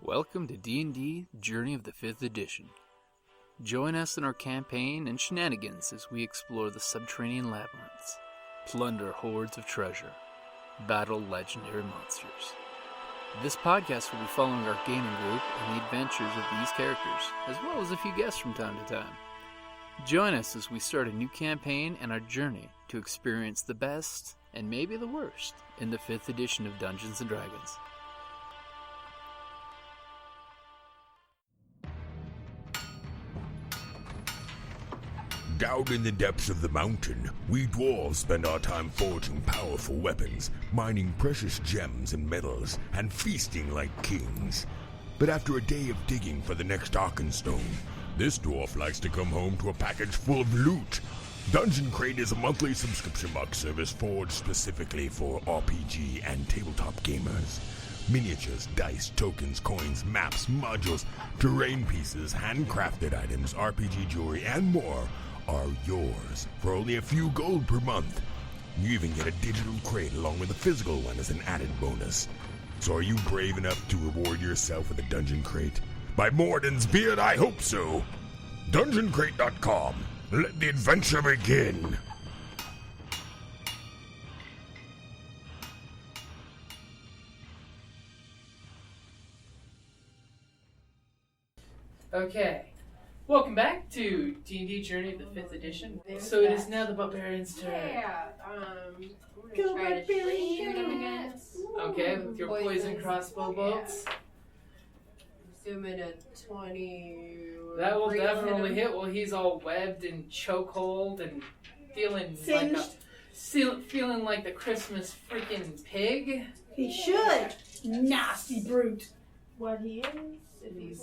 Welcome to D&D Journey of the 5th Edition. Join us in our campaign and shenanigans as we explore the subterranean labyrinths, plunder hordes of treasure, battle legendary monsters. This podcast will be following our gaming group and the adventures of these characters, as well as a few guests from time to time. Join us as we start a new campaign and our journey to experience the best, and maybe the worst, in the 5th edition of Dungeons & Dragons. Down in the depths of the mountain, we dwarves spend our time forging powerful weapons, mining precious gems and metals, and feasting like kings. But after a day of digging for the next Arkenstone, this dwarf likes to come home to a package full of loot. Dungeon Crate is a monthly subscription box service forged specifically for RPG and tabletop gamers. Miniatures, dice, tokens, coins, maps, modules, terrain pieces, handcrafted items, RPG jewelry, and more are yours for only a few gold per month. You even get a digital crate along with a physical one as an added bonus. So are you brave enough to reward yourself with a dungeon crate? By Morden's beard, I hope so. DungeonCrate.com. Let the adventure begin. Okay, welcome back to D&D Journey of the 5th Edition. So it is now the Barbarian's turn. Yeah, Go we're gonna try to Barbarian! shoot him again. Okay, with your poison crossbow bolts. Assuming a 20. That will three definitely him. hit. Well, he's all webbed and chokehold and feeling feeling like the Christmas freaking pig. He should. Nasty brute. What he is? If he's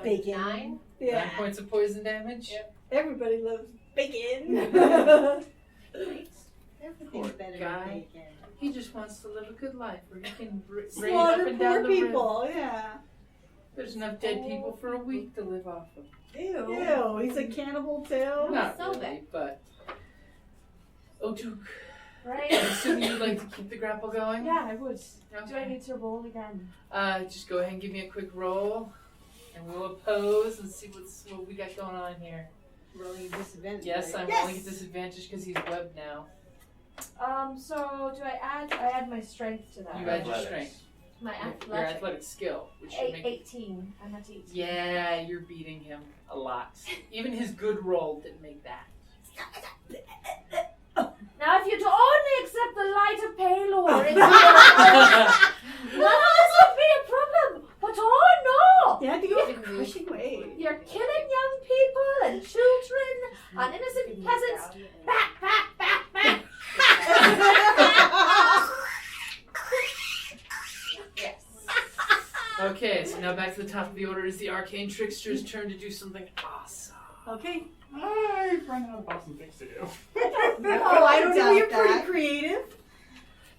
Bacon. 9. Yeah. 9 points of poison damage. Yep. Everybody loves bacon. Poor guy. He just wants to live a good life where he can raid up Slaughter and down poor the river. people, yeah. There's enough dead people for a week to live off of. Ew, he's a cannibal too. Not So really, bad. but... Oh, Duke. Right. I'm assuming you'd like to keep the grapple going? Yeah, I would. Okay. Do I need to roll again? Just go ahead and give me a quick roll, and we'll oppose and see what we got going on here. Rolling disadvantage. Yes, I'm rolling at disadvantage because he's webbed now. So do I add my strength to that? You add your strength. My Your athletic skill, which should make 18. I'm at 18. Yeah, you're beating him a lot. Even his good roll didn't make that. Now, if you'd only accept the lighter payload, into your none of this would be a problem. But oh no! You had to go a crushing way. You're killing young people and children and innocent peasants. Back, back, back, back. Yes. Okay, so now back to the top of the order is the Arcane Trickster's turn to do something awesome. Okay. I've run out of awesome things to do. Oh, I don't know. You're pretty creative.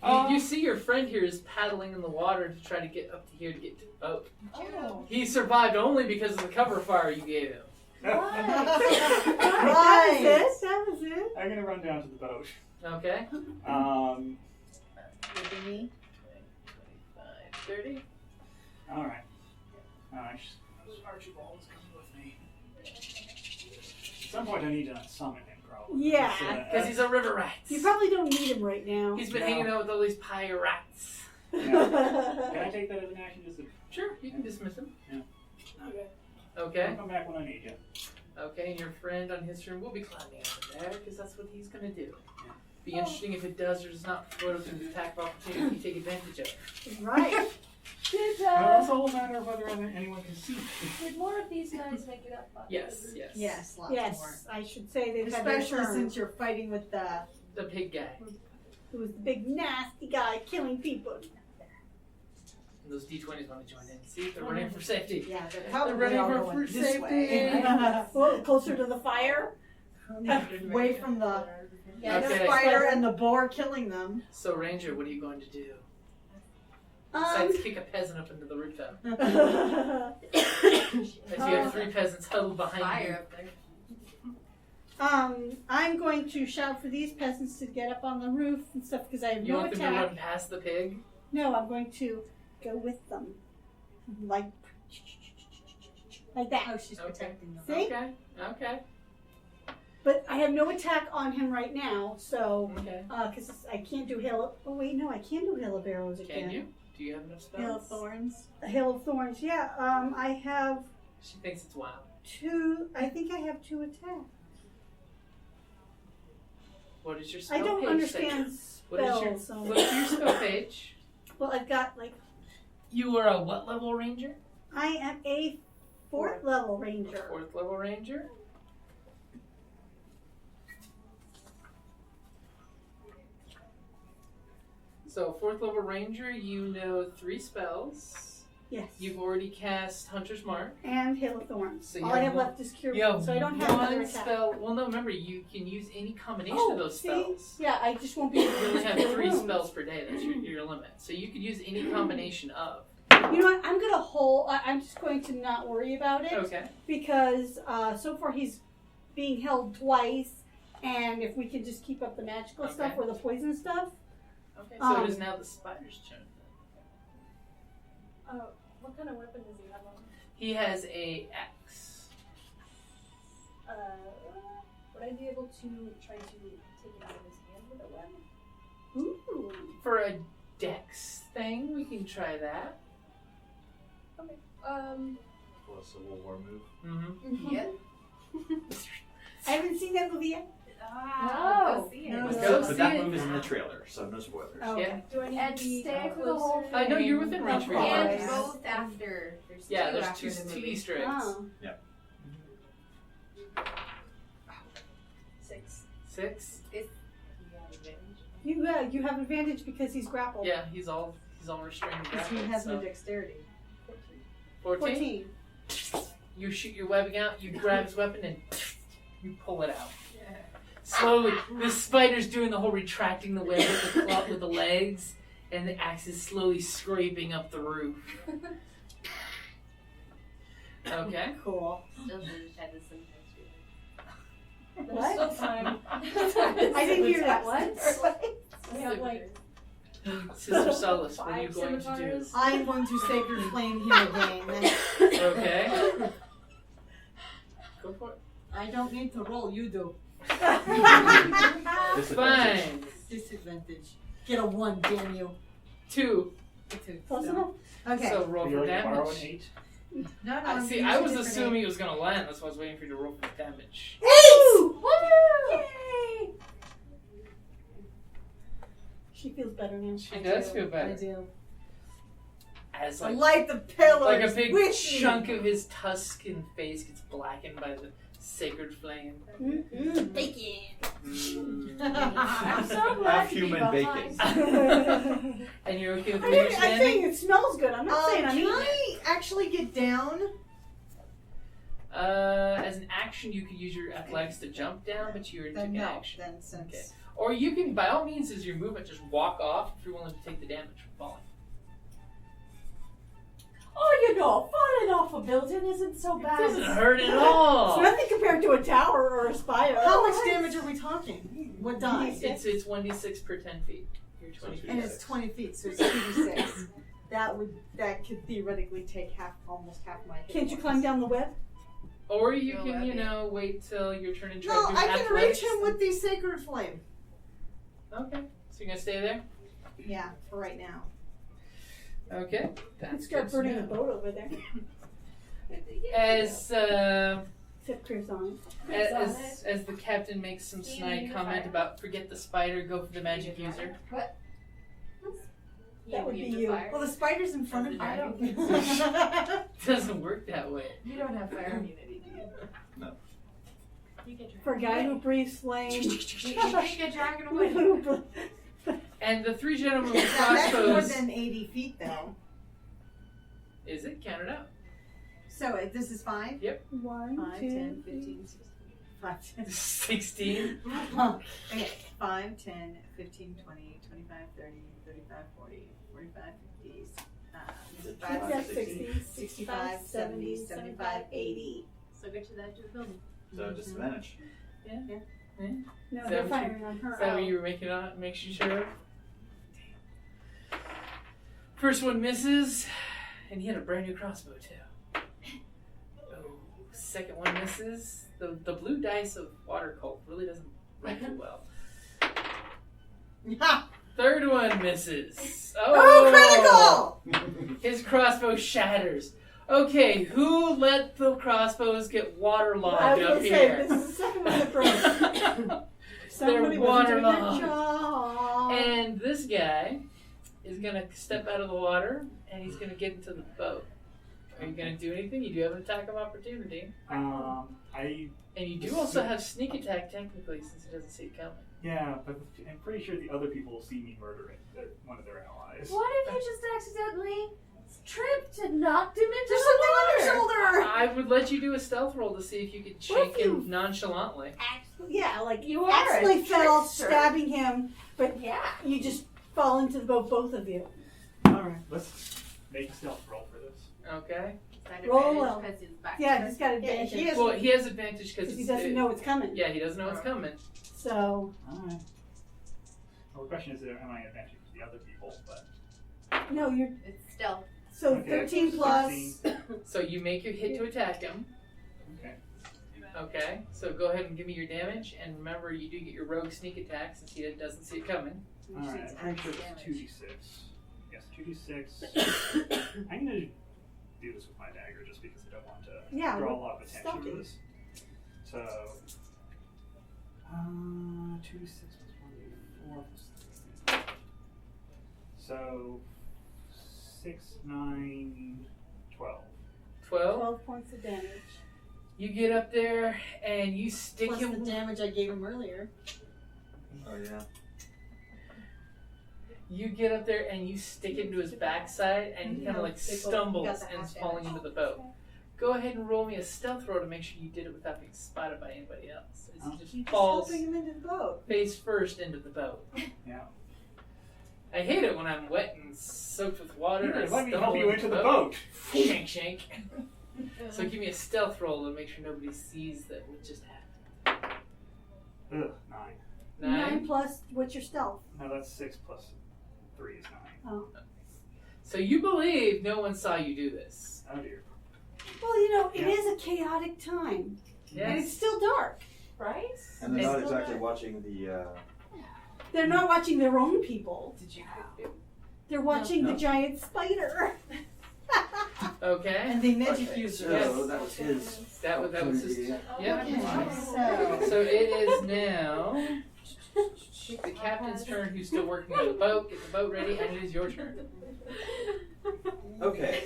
You see your friend here is paddling in the water to try to get up to here to get to the boat. Oh. He survived only because of the cover fire you gave him. Right. That was it. I'm gonna run down to the boat. Okay? Brittany. 25, 30. Alright. Archibald is coming with me. At some point I need to summon him, probably. Yeah. Because he's a river rat. You probably don't need him right now. He's been No. hanging out with all these pirates. Can I take that as an action? Just to Sure, you can dismiss him. okay. Okay. I'll come back when I need you. Okay, and your friend on his turn will be climbing out of there because that's what he's going to do. Be interesting if it does or does not throw it an attack of opportunity you take advantage of it. Right. Well, it's all a matter of whether anyone can see. Did more of these guys make it up? Yes. Yes, lots more. Yes, I should say they've had their Especially turn. since you're fighting with the... The pig guy. Who was the big nasty guy killing people. And those D20s want to join in. See, they're running for safety. Yeah, they're They're probably running all for going fruit this safety. way. Well, closer to the fire. Away from the Okay. spider and the boar killing them. So, Ranger, what are you going to do? Besides kick a peasant up into the rooftop. As you have 3 peasants huddled behind Fire up there. I'm going to shout for these peasants to get up on the roof and stuff because I have you. You no want them to attack. run past the pig? No, I'm going to go with them. Like Like that. Oh, she's protecting them. See? Okay. But I have no attack on him right now, so Okay. because I can't do hail. Oh wait, no, I can do hail of arrows again. Can you? Do you have enough spells? Hail of thorns. A hail of thorns. Yeah. I have She thinks it's wild. 2. I think I have 2 attacks. What is your spell I don't page understand say? What is your spells. So. what's your spell page? Well, I've got like You are a what level ranger? I am a 4th level ranger. 4th level ranger. So 4th level ranger, you know 3 spells. Yes. You've already cast Hunter's Mark. And hail of thorns. So you All I have have one- left is cure. You have So I don't have another one attack. spell. Well, no, remember you can use any combination of those see? spells. Yeah, I just won't be able You to only use have cure 3 wounds. spells per day. That's your limit. So you could use any combination of. You know what? I'm gonna hold. I'm just going to not worry about it Okay. because so far he's being held twice, and if we can just keep up the magical stuff Okay. or the poison stuff. Okay. So it is now the spider's turn. What kind of weapon does he have on? He has a axe. Would I be able to try to take it out of his hand with a weapon? Ooh. For a dex thing, we can try that. Okay. Plus a Civil War move. Mm-hmm. Yep. I haven't seen that movie yet. Go see it. No. Let's go But see that it. move is in the trailer, so no spoilers. Oh, Yeah. okay. Do I need And to be stay for the closer? whole I know you're within range for your And weapons. both after. There's Yeah, two there's after two the movie. Easter eggs. Oh. 6. 6. You have advantage because he's grappled. Yeah, he's all restrained. Because he has no dexterity. 14. You shoot your webbing out. You grab his weapon and you pull it out. Slowly, the spider's doing the whole retracting the web with the claw with the legs, and the axe is slowly scraping up the roof. Okay. Cool. Still just had to sometimes do What? Still time. I didn't hear that. What? We have like Sister Solace, what are you 5 going to do? scimitars. I'm going to Sacred Flame him again. Okay. Go for it. I don't need to roll, you do. Disadvantage. Fine. Disadvantage. Get a 1, damn you. 2. Close enough. Okay. So roll Would you for like to borrow an damage. 8? no, I see. I was assuming it was gonna land. That's why I was waiting for you to roll for damage. Woo! Yay! She feels better now. She does feel I better. do. As I like light the pillars. like a big with me. chunk of his Tuscan face gets blackened by the sacred flame. Mm-mm. Mm. I'm so glad Half to be human behind. I And you're okay with mean, where you're I'm standing? saying it smells good. I'm not saying I'm Can eating I actually get down? As an action, you could use your athletics to jump down, but you're Then taking no. action. Then since Okay. Or you can, by all means, as your movement, just walk off if you're willing to take the damage from falling. Oh, you know, falling off a building isn't so It bad. doesn't hurt at It's all. nothing compared to a tower or a spire. how much damage are we talking? What die? It's 1d6 per 10 feet. You're 20 feet. And it's 20 feet, so it's 2d6. That could theoretically take almost half my hit Can't you points. climb down the web? Or you Go can, at you it. know, wait till your turn and try No, to do I can athletics. reach him with the Sacred Flame. Okay. So you're gonna stay there? Yeah, for right now. Okay. Let's That's start good to burning the know. boat over there. As Except Criv's on it. as the captain makes some snide comment about forget the spider, go for the magic user. What? That would be immune to you. fire? Well, the spider's in front of I you. don't Doesn't work that way. You don't have fire immunity, do you? No. You get For a guy who breathes flame. You get dragon away. And the 3 gentlemen with Now, that's more crossbows. than 80 feet, though. Is it? Count it out. So this is 5? 1, 5, 2, 10, 3. 15, 16. 5, 10. 16. Okay, 5, 10, 15, 20, 25, 30, 35, 40, 45, 50, 5, 60, 65, 70, 75, 80. So get to the edge of the building. So disadvantage. No, Is they're that what firing on Is her. that what you were making on? Makes you sure? First one misses, and he had a brand new crossbow too. Second one misses. The blue dice of water cult really doesn't roll too well. Third one misses. Oh, critical! His crossbow shatters. Okay, who let the crossbows get waterlogged I was up gonna say, here? this is the second one that broke. Somebody wasn't doing their waterlogged. job. And this guy is gonna step out of the water and he's gonna get into the boat. Are you gonna do anything? You do have an attack of opportunity. And you do also have sneak attack technically since he doesn't see it coming. Yeah, but I'm pretty sure the other people will see me murdering one of their allies. What if you just accidentally tripped and knocked him into There's the something on your water? shoulder! I would let you do a stealth roll to see if you could shake him nonchalantly. Yeah, like You are actually a fell trickster. stabbing him, but Yeah. you just fall into the boat, both of you. Alright, let's make a stealth roll for this. Okay. Roll well. Because his back. Yeah, he's got Yeah, advantage. he is. Well, he has advantage because Because he doesn't know it's coming. Yeah, he doesn't know it's coming. So, Alright. Well, the question is, am I advantage with the other people? But no, you're. It's stealth. So Okay, 13 plus. 16. So you make your hit to attack him. Okay. Okay. So go ahead and give me your damage, and remember you do get your rogue sneak attack since he doesn't see it coming. Alright, I'm pretty sure it's 2d6. Yes, 2d6. I'm gonna do this with my dagger just because I don't want to draw a lot of attention stealthy. to this. So, 2d6 plus 1d4 plus 3. So, 6, 9, 12. 12. 12 points of damage. You get up there and you stick Plus him. the damage I gave him earlier. Oh yeah. You get up there and you stick him to his backside, and he kind of like stumbles got the and half is falling into the boat. Go ahead and roll me a stealth roll to make sure you did it without being spotted by anybody else. As he just You're just falls helping him into the boat. face first into the boat. Yeah. I hate it when I'm wet and soaked with water. Here, and I let me stumble help you into the boat. Shank, shank. So give me a stealth roll to make sure nobody sees that what just happened. Ugh, 9. 9 plus, what's your stealth? No, that's 6 plus 3 is 9. Oh. So you believe no one saw you do this. Oh dear. Well, you know, it Yeah. is a chaotic time. And it's Yes. still dark. Right? And they're It's not still exactly watching the. They're not watching their own people. Did you? They're watching No. the giant spider. Okay. And the magic Okay, user. so that was his. That was his. Yep. So, So it is now the captain's turn, who's still working on the boat. Get the boat ready, and it is your turn. Okay.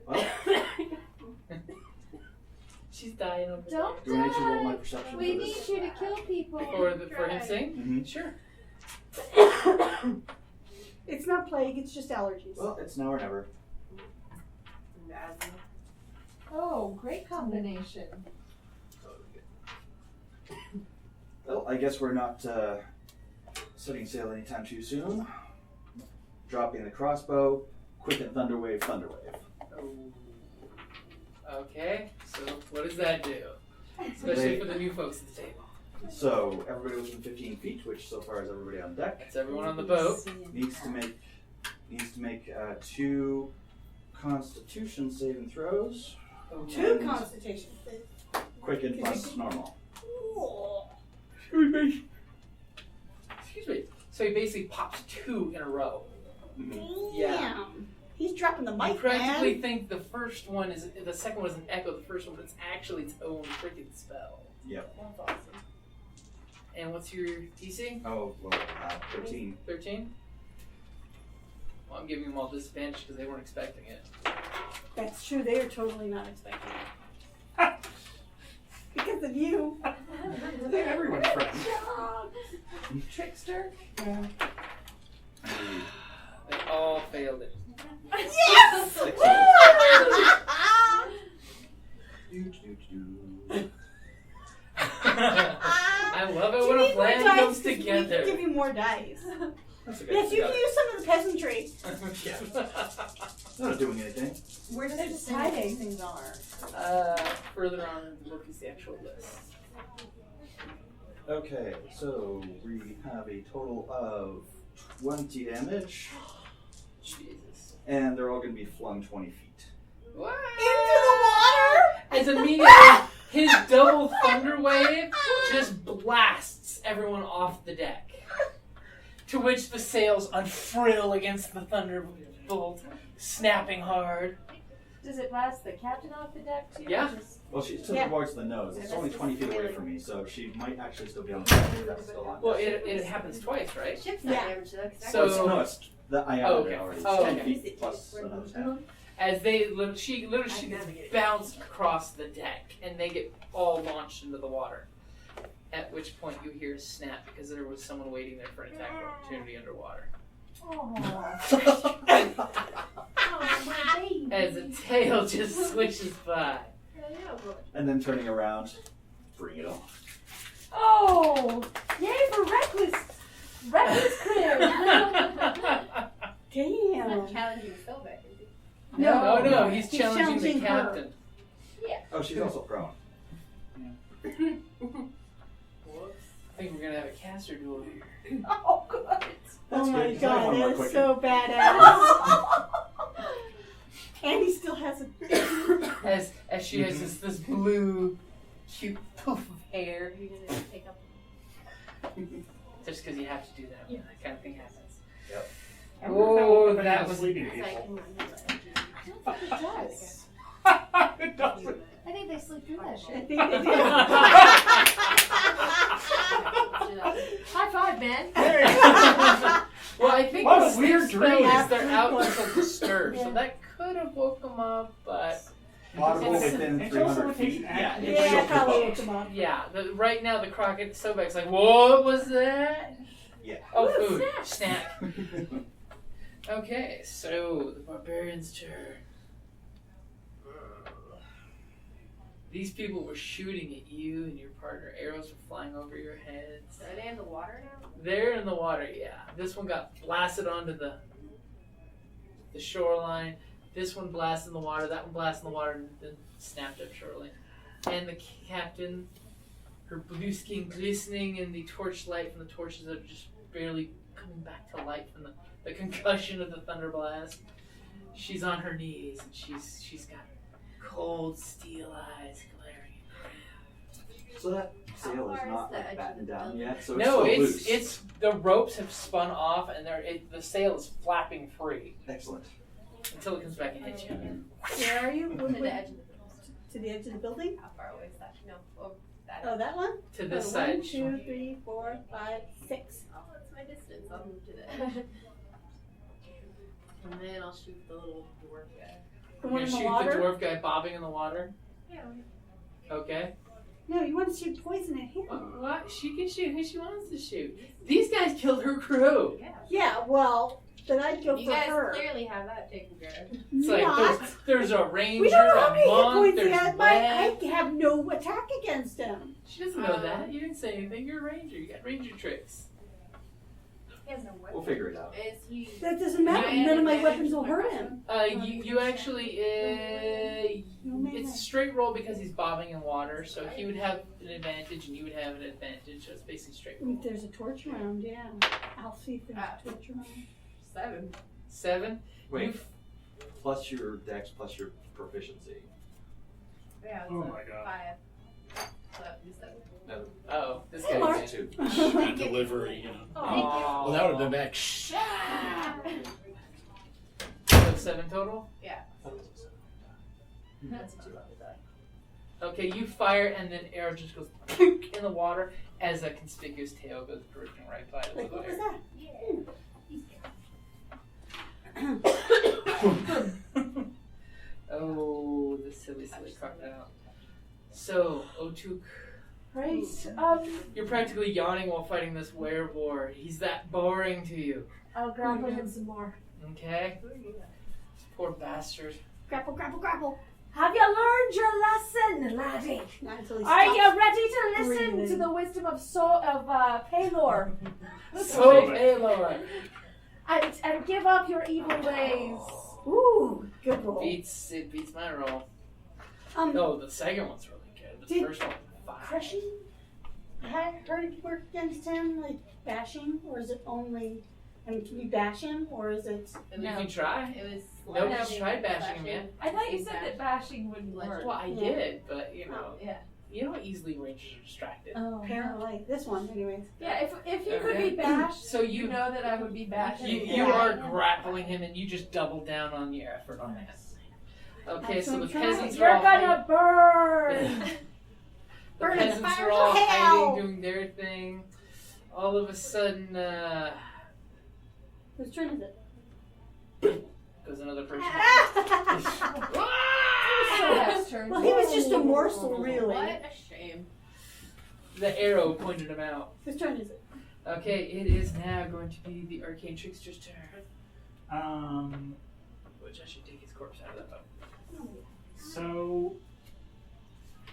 Well, She's dying over there. Don't do I need to roll my die. perception We for need this? you to kill people. For him saying? Mm-hmm. Sure. It's not plague, it's just allergies. Well, it's now or never. Oh, great combination. Well, I guess we're not setting sail anytime too soon. Dropping the crossbow, quicken thunderwave, thunderwave. Okay. So what does that do? Especially for the new folks at the table. So everybody within 15 feet, which so far is everybody on deck, That's everyone on the boat. needs to make 2 Constitution saving throws. 2 constitution. Quicken plus normal. Excuse me. Excuse me. So he basically pops 2 in a row. Yeah. He's dropping the I mic, practically man. think the second one is an echo of the first one, but it's actually its own freaking spell. Yep. That's awesome. And what's your DC? Oh, well, 13. 13? Well, I'm giving them all disadvantage because they weren't expecting it. That's true, they are totally not expecting it. Because of you. They're everyone's friend. Trickster. Yeah. They all failed it. Yes! I love it Do when you a need more plan dice? comes 'Cause we can together. give you more dice. That's okay. Yes, you got can it. use some of the peasantry. Not doing anything. where does They're it just say what hiding. these things are? Further on in the book is the actual list. Okay, so we have a total of 20 damage, Jesus. and they're all going to be flung 20 feet. What? Into the as immediately his double thunder wave just blasts everyone off the deck. To which the sails unfurl against the thunderbolt, snapping hard. Does it blast the captain off the deck too? Yeah. Well, she's towards the nose. It's only 20 feet away from me, so she might actually still be on the deck. That's still on. Well, it happens twice, right? Ship's not damaged though. So it's I added it already. It's 10 okay. feet plus another 10. As she literally gets bounced across the deck, and they get all launched into the water. At which point you hear a snap because there was someone waiting there for an attack opportunity underwater. Oh, my baby. As a tail just swishes by. And then turning around, bring it on. Oh, yay for reckless Kriv. Damn. Not challenging Sylvain, is he? No, he's challenging the her. captain. Oh, she's also prone. I think we're gonna have a caster duel here. Oh, good. That's Oh my good. god, One more that is quick. so badass. And he still has a. As she has this blue, cute poof of hair. Are you gonna take up? Just because you have to do that when that kind of thing happens. Yep. Oh, that was sleeping Because I people. can remember. It does. it doesn't. I think they sleep through that I shit. think they did. High five, man. Well, I think What the a weird sleep spell dream. is they're out until disturbed, so Yeah. that could have woke them up, but Audible It's- within it's 300 also feet. an Yeah, action. it's Yeah, still probably too woke him up. yeah, right now the Crockett Sobek's like, what was that? Yeah. Oh, Ooh, food. snack. Snack. Okay, so the Barbarian's turn. These people were shooting at you and your partner. Arrows were flying over your heads. Are they in the water now? They're in the water, yeah. This one got blasted onto the shoreline. This one blasted in the water. That one blasted in the water and then snapped up shortly. And the captain, her blue skin glistening in the torchlight from the torches that are just barely coming back to light from the concussion of the thunder blast. She's on her knees and she's got cold steel eyes glaring at So that sail is far is not the edge like of battened the down building? yet, so you. it's No, still loose. it's the ropes have spun off and the sail is flapping free Excellent. until it comes back and hits you. Where are you? To the edge of the building. To the edge of the building? How far away is that? No, over that. Oh, that one? To this Oh, side. 1, 2, 3, 4, 5, 6. Oh, that's my distance. I'll move to the edge. And then I'll shoot the little dwarf guy. The You're one gonna in the shoot water? the dwarf guy bobbing in the water. Yeah. Okay. No, you want to shoot poison at him. What? She can shoot who she wants to shoot. These guys killed her crew. Yeah. Yeah, well, then I'd go You for guys her. clearly have that taken care of. It's Not. like there's a ranger, We don't know how a many hit monk, points he there's has. web. I have no attack against him. She doesn't know that. You didn't say anything. You're a ranger. You got ranger tricks. He has no weapon. We'll figure it out. Is he? That doesn't matter. Yeah, None of my advantage weapons will to hurt weapon? him. You actually, No melee. it's a straight roll because he's bobbing in water, so he would have an advantage and you would have an advantage, so it's basically straight roll. If there's a torch around, yeah. I'll see if there's a torch around. 7. 7? Wait, plus your dex plus your proficiency. Yeah, it's Oh a my god. 5. So that would be 7. No, Oh, this Hey, guy Mark. is two. Delivery, you know. Oh, thank you. Well, that would have been back. So 7 total? That's a 2. Okay, you fire and then arrow just goes in the water as a conspicuous tail goes drifting right by the Like, what was water. that? Oh, the silly crocodile. So, Otuk, Right. you're practically yawning while fighting this werewolf. He's that boring to you. I'll grapple him some more. Okay? Poor bastard. Grapple, grapple, grapple. Have you learned your lesson, laddie? Not until he Are stops. you ready to listen breathing. to the wisdom of Paylor So, Paylor. and give up your evil ways? Ooh, good roll. It beats my roll. No, the second one's really good. The Did- first one, 5. crushing? Had it work against him, like bashing, or is it only? I mean, can you bash him, or is it? And you can try. It was Nobody's tried bashing him yet. I thought you said that bashing wouldn't work. Well, I did, but you know, Yeah. you know how easily rangers are distracted. Oh, Apparently, this one, anyways. Yeah, if you could be bashed, So you know that I would be bashed. You are grappling him, and you just double down on your effort on that. Okay, so the peasants are You're all gonna burn! the peasants are all hiding, doing their thing. All of a sudden, Whose turn is it? goes another person. Well, he was just a morsel, really. What a shame. The arrow pointed him out. Whose turn is it? Okay, it is now going to be the Arcane Trickster's turn. Which I should take his corpse out of that boat. So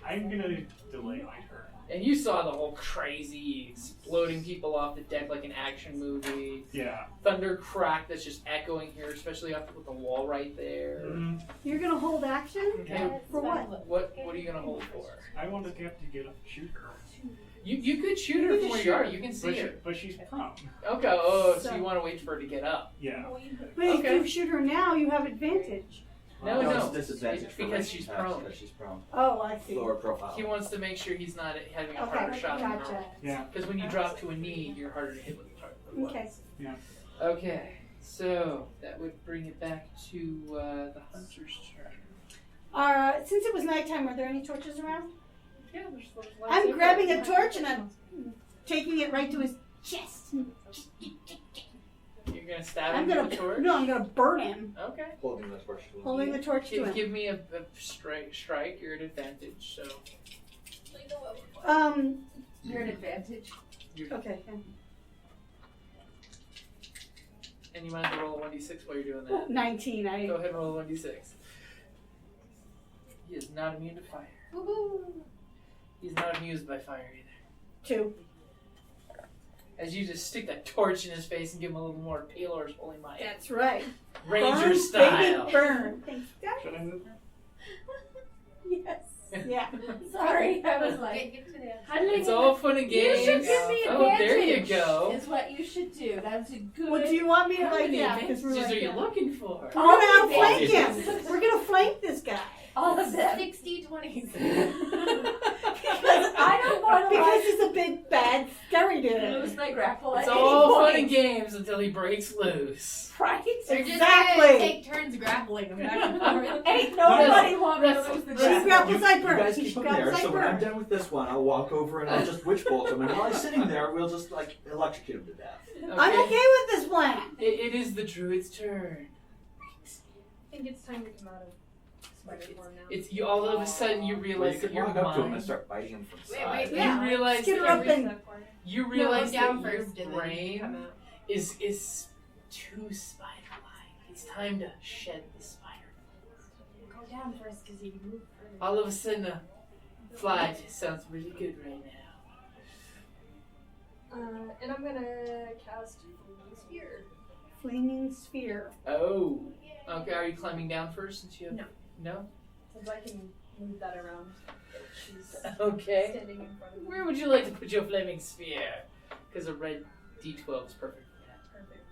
I'm gonna delay my turn. And you saw the whole crazy exploding people off the deck like an action movie. Yeah. Thunder crack that's just echoing here, especially up with the wall right there. Mm-hmm. You're gonna hold action? Okay. For what? What are you gonna hold for? I want to get up and shoot her. You could shoot her from where you are. You can see her. But she's prone. Okay. Oh, so you want to wait for her to get up? Yeah. But if you shoot her now, you have advantage. No. It's disadvantage It's because she's prone. Because she's prone. Oh, I see. Lower profile. He wants to make sure he's not having a Okay, harder shot than gotcha. normal. Yeah. Because when you drop to a knee, you're harder to hit with the target. Okay. Yeah. Okay. So that would bring it back to the hunter's turn. Since it was nighttime, are there any torches around? Yeah, there's lots I'm of grabbing a them. torch and I'm taking it right to his chest. You're gonna stab I'm him with the torch? No, I'm gonna burn him. Okay. Holding the torch. Holding the torch to him. Give me a strike. You're at advantage. So. You're at advantage. Okay. And you might as well roll a 1d6 while you're doing that. 19. Go ahead and roll a 1d6. He is not immune to fire. He's not amused by fire either. 2. As you just stick that torch in his face and give him a little more Pelor's holy might. That's right. Ranger burn, style. Baby, burn. Thanks, Should I move? Yes. Yeah. Sorry, I was like, It's all fun and games. You should give me advantage. Oh, there you go. Is what you should do. That's a good. What do you want me to How like? many Yeah, advantages because we're are you like, looking for? we're gonna outflank him. We're gonna flank this guy. All of them. 60-20s. I don't want to Because he's a big bad scary dude. lose my grapple. It's at all any fun and point. games until he breaks loose. Right? They're just Exactly. gonna take turns grappling him back and forth. Ain't nobody want me to lose the She grapple. grapples, I You burn. guys She keep him grapples, there, I so when I'm burn. done with this one, I'll walk over and I'll just witch bolt him. And while he's sitting there, we'll just like electrocute him to death. I'm okay with this plan. It is the druid's turn. I think it's time to come out of spider form now. It's you. All of a sudden, you Well, realize you that could your walk up to him and mind. start biting him from the Wait, side. yeah. You realize Get her that up your, and you realize down that your first and then come brain out. is too spider-like. It's time to shed the spider. Go down first because you can move further. All of a sudden, fly sounds really good right now. And I'm gonna cast Flaming Sphere. Flaming sphere. Oh. Okay, are you climbing down first since you have... No. No? Since I can move that around. She's Okay. standing in front of me. Where would you like to put your flaming sphere? Because a red D12 is perfect for that. Perfect.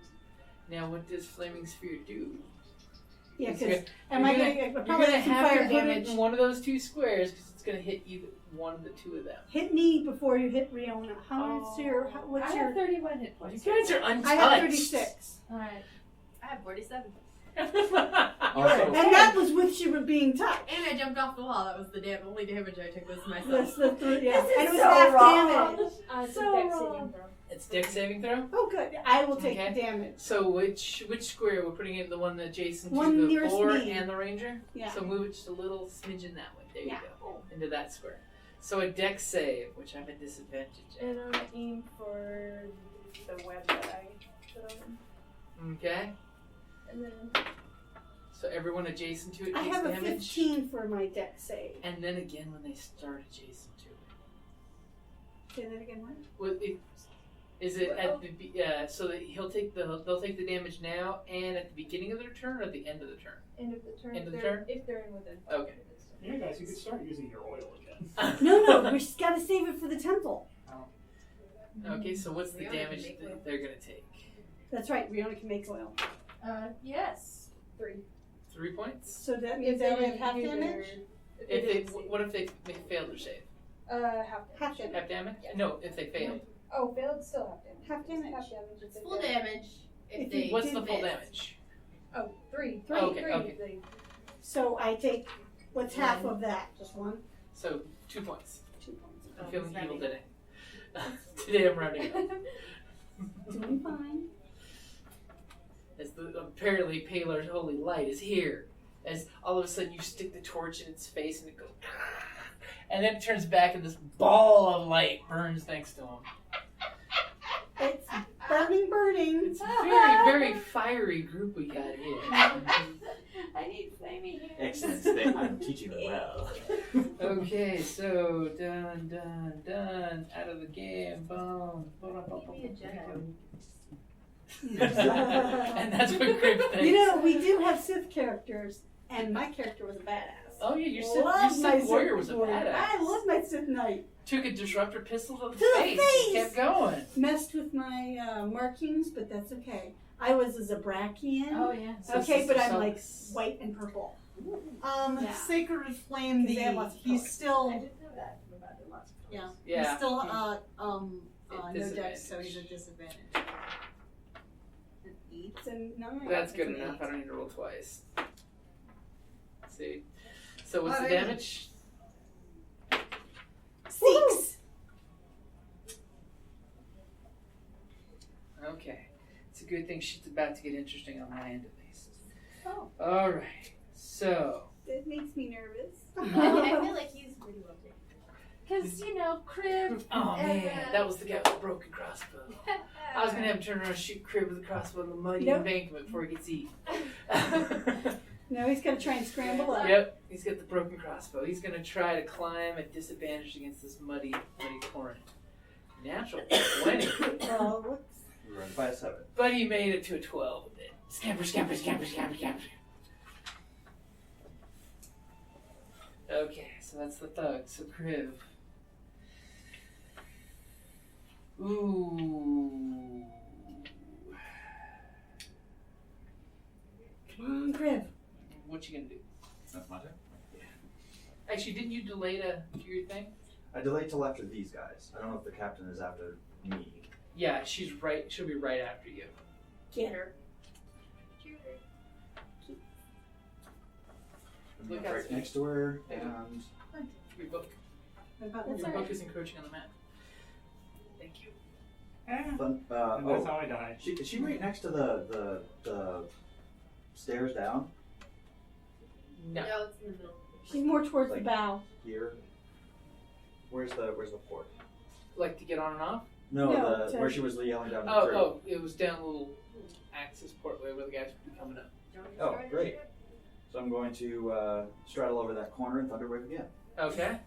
Now, what does flaming sphere do? Yeah, It's because gonna- am I you're gonna You're probably gonna have some have fire to put it damage? in one of those two squares because it's gonna hit either one of the two of them. Hit me before you hit Riona. What's I your? have 31 hit You points. guys are untouched. I have 36. Alright. I have 47. Also, And that was with you were being touched. And I jumped off the wall. That was the only damage I took was myself. That's the yeah. This is And it was so half wrong. damage. It's So a dex wrong. saving throw. It's dex saving throw. Oh, good. I will take Okay. the damage. So which square? We're putting it in the one adjacent to One the nearest boar me. and the ranger. Yeah. So move it just a little smidgen that way. There Yeah. you go. Into that square. So a dex save, which I have a disadvantage at. And I'm gonna aim for the web that I put on him. Okay. And then So everyone adjacent to it I takes have a damage. 15 for my deck save. And then again when they start adjacent to it. Say that again. What? Well, is it at the so that they'll take the damage now and at the beginning of their turn or at the end of the turn? end of the turn. End of the They're- turn? If they're in within. Okay. Yeah, guys, you could start using your oil again. No, we just gotta save it for the temple. Okay, so what's the Rihanna damage can make that oil. they're gonna take? That's right. Riona can make oil. Yes. 3. 3 points. So that means they only have half damage? What if they failed their save? Half damage. Half damage? No, if they failed. Oh, failed, still half damage. Half damage. Half damage. It's full damage. If they What's the full miss. damage? Oh, 3. Okay. So I take, what's half of that? Just one? So 2 points. 2 points. I'm feeling evil today. Today I'm rounding up. Doing fine. As apparently Palar's holy light is here. As all of a sudden you stick the torch in its face and it goes, and then it turns back and this ball of light burns next to him. It's burning. It's a very, very fiery group we got here. I need flaming hair. Excellent. I'm teaching them well. Okay, so done. Out of the game. Boom. Be a Jedi. And that's what Kriv thinks. You know, we do have Sith characters, and my character was a badass. Oh yeah, your Love Sith my warrior was a warrior. badass. I love my Sith Knight. Took a disruptor pistol to the To the face. face! Kept going. Messed with my markings, but that's okay. I was a Zabrakian. Oh yeah. Okay, but I'm like Solace. white and purple. Yeah. Sacred Flame, They have lots of colors. he's still, I didn't know that about the lots of colors. Yeah. he's still, no Disadvantage. dex, so he's a disadvantage. It's a 9. That's It's good an enough. 8. I don't need to roll twice. See. So what's the Alrighty. damage? 6. Okay. It's a good thing shit's about to get interesting on my end at least. Oh. Alright. So. It makes me nervous. I feel like he's pretty well taken. Because, you know, Kriv. Oh and, man, that was the guy with the broken crossbow. I was gonna have him turn around and shoot Kriv with a crossbow in the muddy Nope. embankment before he gets eaten. No, he's gonna try and scramble up. Yep, he's got the broken crossbow. He's gonna try to climb at disadvantage against this muddy torrent. Natural 20. Oh, whoops. We run by a 7. But he made it to a 12 with it. Scamper. Okay, so that's the thug. So Kriv. Ooh. Come on, Kriv. What you gonna do? That's my turn. Actually, didn't you delay to do your thing? I delayed till after these guys. I don't know if the captain is after me. Yeah, she's right. She'll be right after you. Get her. I'm Look right outside. next to her, Hey. and Your book. That's Your all book right. is encroaching on the map. Thank you. fun. And that's how I died. Is she right next to the stairs down No. No, it's in the middle. She's more towards Like- the bow. here? Where's the port? Like to get on and off? No, No, where she was yelling down the crew. Oh, it was down a little access portway where the guys would be coming up. Oh, great. So I'm going to straddle over that corner and thunderwave again. Okay.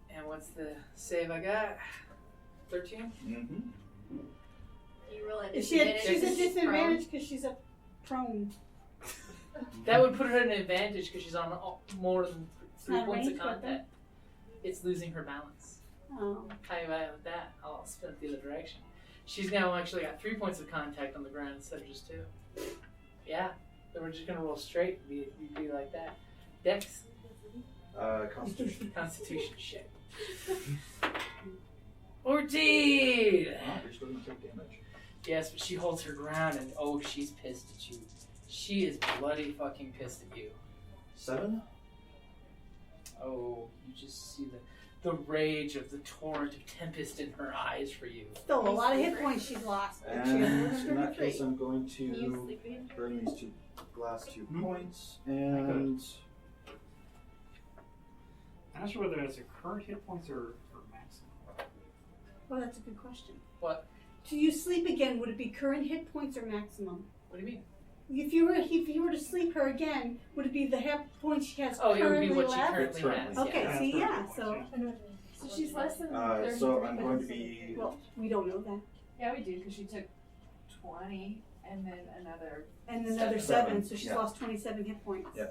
And what's the save I got? 13? Mm-hmm. You roll at She's a disadvantage. disadvantage because she's a prone. That would put her at an advantage because she's on more than 3 not a points of ranged weapon. contact. It's losing her balance. Oh. How about with that? I'll spin it the other direction. She's now actually got 3 points of contact on the ground instead of just 2. Yeah. Then we're just gonna roll straight and be like that. Dex. Constitution. Constitution shit. 14! Oh, you're still going to take damage. Yes, but she holds her ground and oh, she's pissed at you. She is bloody fucking pissed at you. 7? Oh, you just see the rage of the torrent of tempest in her eyes for you. Still a lot of hit points she's lost. But she has And in that 133. case, I'm going Can you to sleep in? burn these 2 points, and I'm not sure whether it's a current hit points or maximum. Well, that's a good question. What? Do you sleep again? Would it be current hit points or maximum? What do you mean? If you were to sleep her again, would it be the hit points she has Oh, it would currently be what she left? currently Currently. has. Okay, Yeah. see, yeah, That's so So she's less than 33. so I'm but going to it's- be well, we don't know that. Yeah, we do, because she took 20 and then another. And another 7, Seven, so she's yeah. lost 27 hit points. Yeah.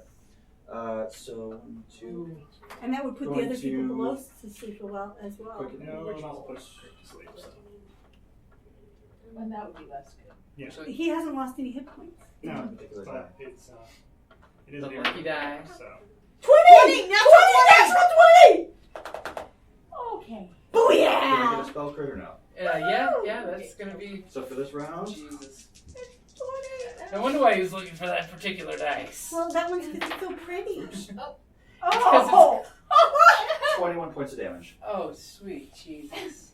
so 1, 2, And that would put the Going other people to- below to sleep as well. quicken No, which not is put straight to sleep. So. then that would be less good. Yeah. So He hasn't lost any hit points. No, Particular but die. it is The an lucky area, die. So 20! Natural 20! Okay. Do I get Booyah! a spell crit or no? yeah, that's gonna be. So for this round, Jesus. No wonder why he was looking for that particular dice. Well, that one's because it's so pretty. Oh! 21 points of damage. Oh, sweet Jesus.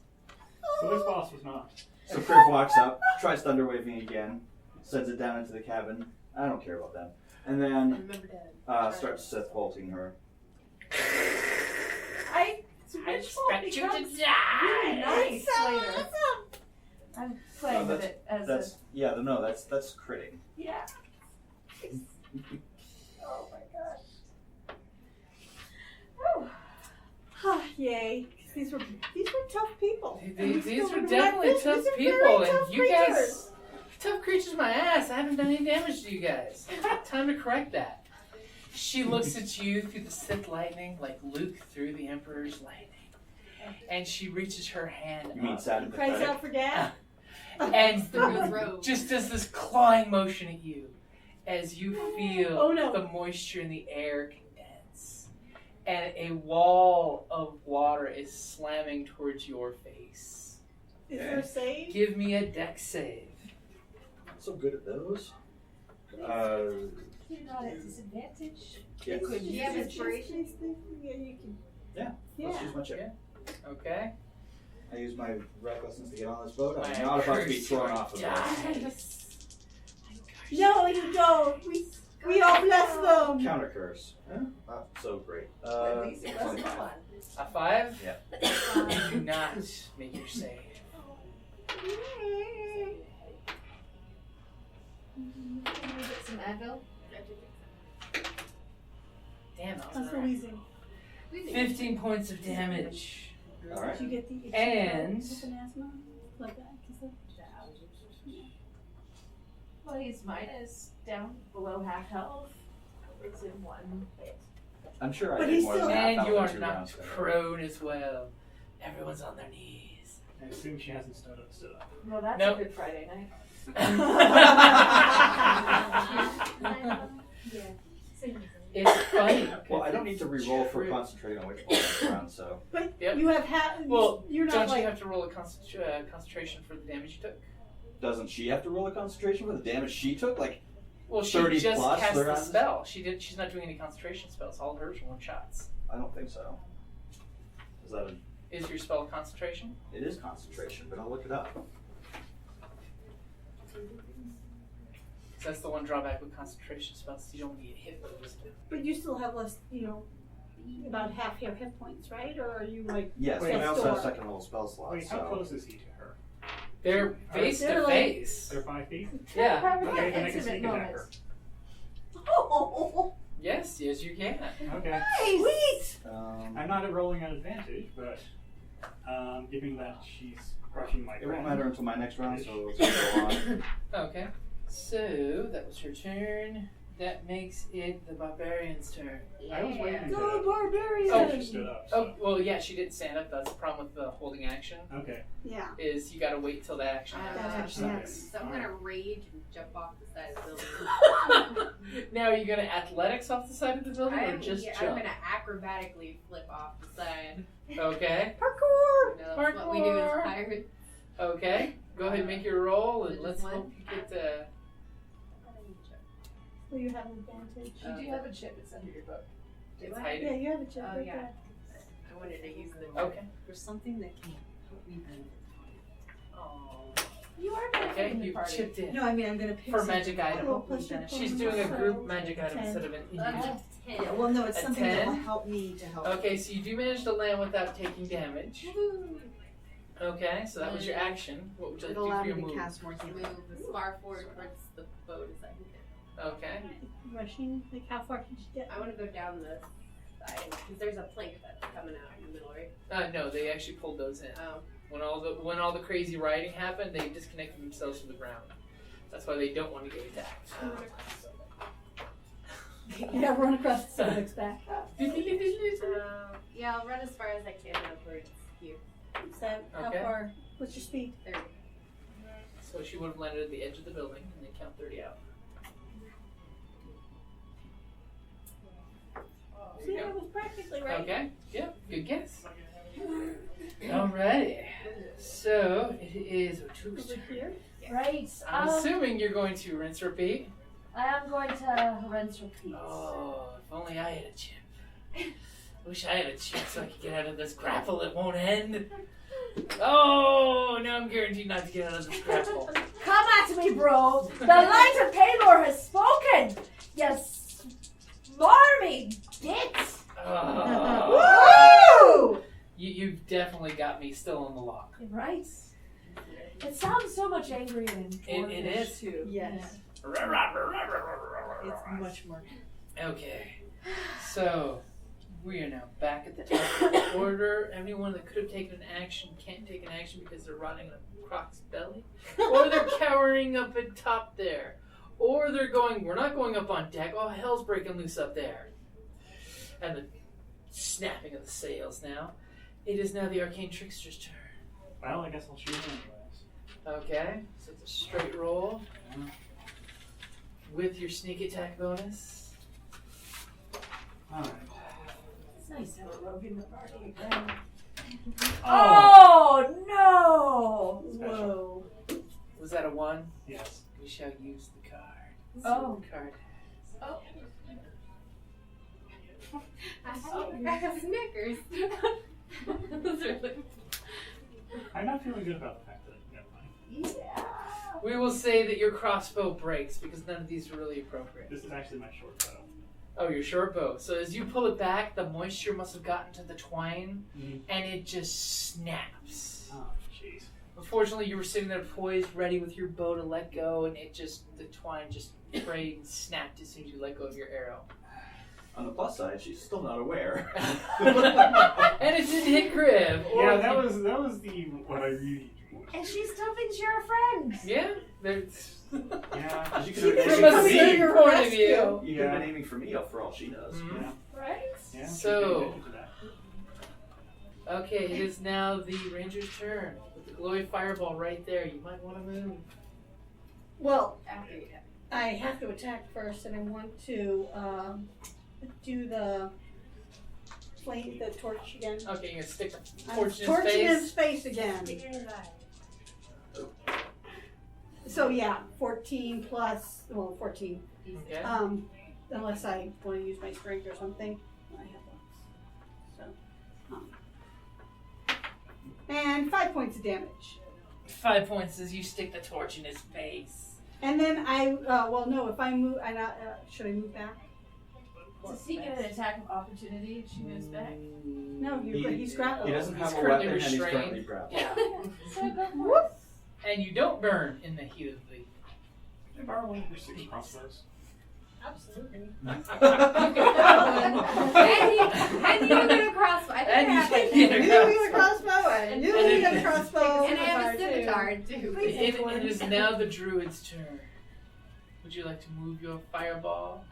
So this boss was not. So Kriv walks up, tries thunder waving again, sends it down into the cabin. I don't care about that. And then starts Sith bolting her. I expect you to really die. nice later. I'm playing No, with it as That's that's critting. yeah. Oh my gosh. Oh. Yay. These were tough people. These were definitely tough people, and you guys, tough creatures my ass. I haven't done any damage to you guys. Time to correct that. She looks at you through the Sith lightning, like Luke through the Emperor's lightning, and she reaches her hand You mean up sad and Cries pathetic? out for dad. and Throat. just does this clawing motion at you as you feel Oh, no. the moisture in the air condense, and a wall of water is slamming towards your face. Is there a save? Give me a dex save. Not so good at those. You're not at disadvantage. Yes. Could you have inspiration? Yeah, you can. Yeah. Let's use my chip. Okay. I use my recklessness to get on this boat. I'm My not about to be curse thrown off the boat. dice. No, you don't. We all bless them. Counter curse. Not so great. At least it wasn't 25. fun. A 5? Yeah. Do not make your save. Can we get some Advil? Damn, that was That's alright. amazing. 15 points of damage. Alright. Did you get the And- with an asthma? Like that? Well, mine is down below half health. It's in one hit. I'm sure I But did he's more than still- half And out you in are 2 not rounds. prone as well. Everyone's on their knees. I assume she hasn't stood up. Well, that's Nope. a Good Friday night. It's funny. Well, I don't need to re-roll for concentrating on which ball next round, so. But Yep. you have Well, you're not don't like you have to roll a concentration for the damage you took? Doesn't she have to roll a concentration for the damage she took? Like, Well, she 30 just plus cast the rounds? spell. She's not doing any concentration spells. All hers are one shots. I don't think so. Is that a. Is your spell concentration? It is concentration, but I'll look it up. So that's the one drawback with concentration spells. You don't want to get hit with those. but you still have less, about half your hit points, right? Or are you like Yes, Wait, but I also have store? second level spell slots. Wait, how so. close is he to her? They're face They're to like- face. They're 5 feet? Yeah. Okay, then I can Intimate sneak attack her. moments. Oh, Yes, you can. Okay. sweet! I'm not rolling at advantage, but given that she's crushing my It won't friend. matter until my next round, so let's just go on. Okay. So that was her turn. That makes it the Barbarian's turn. I was waiting Go to Barbarian! Oh, she stood up. Oh, So. well, yeah, she didn't stand up. That's the problem with the holding action. Okay. Yeah. Is you gotta wait till that action happens. Okay. So I'm gonna rage and jump off the side of the building. Now, are you gonna athletics off the side of the building or I'm just I'm jump? gonna acrobatically flip off the side. Okay. Parkour! You know, that's what we do Parkour. as pirates. Okay. Go ahead and make your roll, and Just let's one? hope you get the. So you have an advantage. You do have a chip. It's under your book. It's I? Yeah, hiding. you have a chip Oh, right yeah. there. I wanted to use the Okay. For something that can help me benefit. Oh. You are Okay, benefiting the you party. chipped in. No, I mean, I'm gonna pick For something magic that item. will help me Plus your benefit. She's doing a group magic item 10. instead of an That's individual. a 10. Yeah, well, no, it's A something that will 10? help me to help. Okay, so you do manage to land without taking damage. Woohoo. Okay, so that was your action. What would you like It'll to do allow for me your to move? cast more healing. Move as far forward towards the boat as I can get. Okay. Rushing, like how far can you get? I want to go down the side because there's a plank that's coming out in the middle, right? No, they actually pulled those in. Oh. When all the crazy riding happened, they disconnected themselves from the ground. That's why they don't want to get attacked. Yeah, run across the Civic's back. Yeah, I'll run as far as I can up towards Hugh. So how Okay. far? What's your speed? 30. So she would have landed at the edge of the building, and they count 30 out. See, I was practically right. Okay. Yeah. Good guess. Alrighty. So it is Otuk's turn. Right. I'm assuming you're going to rinse repeat. I am going to rinse repeat. Oh, if only I had a chip. I wish I had a chip so I could get out of this grapple that won't end. Oh, now I'm guaranteed not to get out of this grapple. Come at me, bro. The light of Palor has spoken. Yes, smarmy git. Oh. You've definitely got me still on the lock. Right. It sounds so much angrier than It is. Too. Yes. It's much more. Okay. So, we are now back at the top of the order. Anyone that could have taken an action can't take an action because they're rotting in a croc's belly. Or they're cowering up at top there. Or they're going, we're not going up on deck. Oh, hell's breaking loose up there. And the snapping of the sails now. It is now the Arcane Trickster's turn. Well, I guess I'll shoot him anyways. Okay, so it's a straight roll. With your sneak attack bonus. Alright. It's nice to have a rogue in the party again. Oh! Oh no! Special. Whoa. Was that a 1? Yes. We shall use the card. Oh. The card. Oh. I have Snickers. That's really... I'm not feeling good about the fact that never mind. Yeah. We will say that your crossbow breaks because none of these are really appropriate. This is actually my short bow. Oh, your short bow. So as you pull it back, the moisture must have gotten to the twine, and it just snaps. Oh, jeez. Unfortunately, you were sitting there poised, ready with your bow to let go, and the twine just frayed and snapped as soon as you let go of your arrow. On the plus side, she's still not aware. And it didn't hit Kriv. Yeah, that was what I really wanted. And she still thinks you're a friend. Yeah. Yeah. She could have From been a aiming for senior me. point of view. You could have been aiming for me for all she knows. Mhm. Yeah. Right? Yeah. So, okay, it is now the ranger's turn. With the glowy fireball right there, you might want to move. Well, I have to attack first, and I want to do the flame, the torch again. Okay, you're gonna stick the I'm torch in his torching face. his face again. So yeah, 14 plus, well, 14. Okay. Unless I want to use my strength or something. I have lots. So, and 5 points of damage. 5 points as you stick the torch in his face. And then I, well, no, if I move, should I move back? Does he get an attack of opportunity if she moves back? No, he's grappled. He doesn't have He's a currently weapon and he's restrained. currently grappled. Yeah. And you don't burn in the heat of the... Can I borrow one of your 6 crossbows? Absolutely. And And you get a crossbow. I think I have like You get a crossbow, and you get a crossbow. And I have a scimitar too. It is now the druid's turn. Would you like to move your fireball?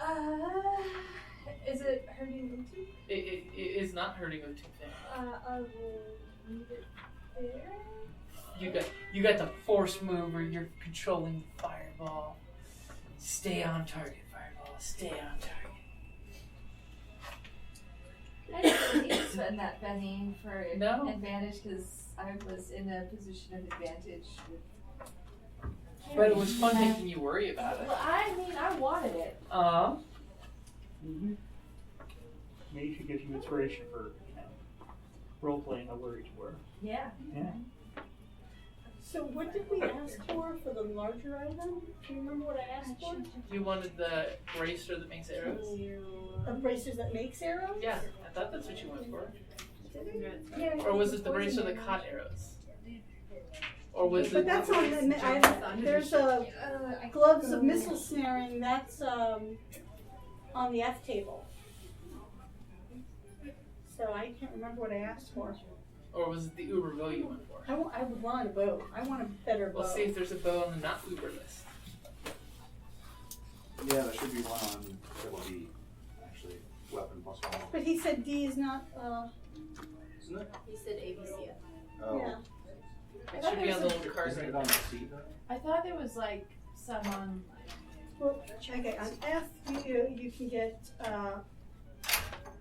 Is it hurting Utu? It is not hurting Utu. I will move it there. You got the force move where you're controlling the fireball. Stay on target, fireball. Stay on target. I didn't really need to spend that penny for No? advantage because I was in a position of advantage with But it was fun making you worry about it. Well, I mean, I wanted it. Mm-hmm. Maybe you should give you inspiration for, role playing a worried war. Yeah. Yeah. So what did we ask for the larger item? Do you remember what I asked for? You wanted the bracer that makes arrows? A bracer that makes arrows? Yeah, I thought that's what you went for. Yeah. Or was it the bracer that caught arrows? Or was But it... that's on the, there's a gloves of missile snaring, that's on the F table. So I can't remember what I asked for. Or was it the uber bow you went for? I would want a bow. I want a better bow. We'll see if there's a bow on the not uber list. Yeah, there should be one on triple D. Actually, weapon plus 1. But he said D is not, Isn't it? He said ABCF. Oh. yeah. It should be on the little card. Isn't it on the seat? I thought there was like some on. Well, okay, on F, you can get a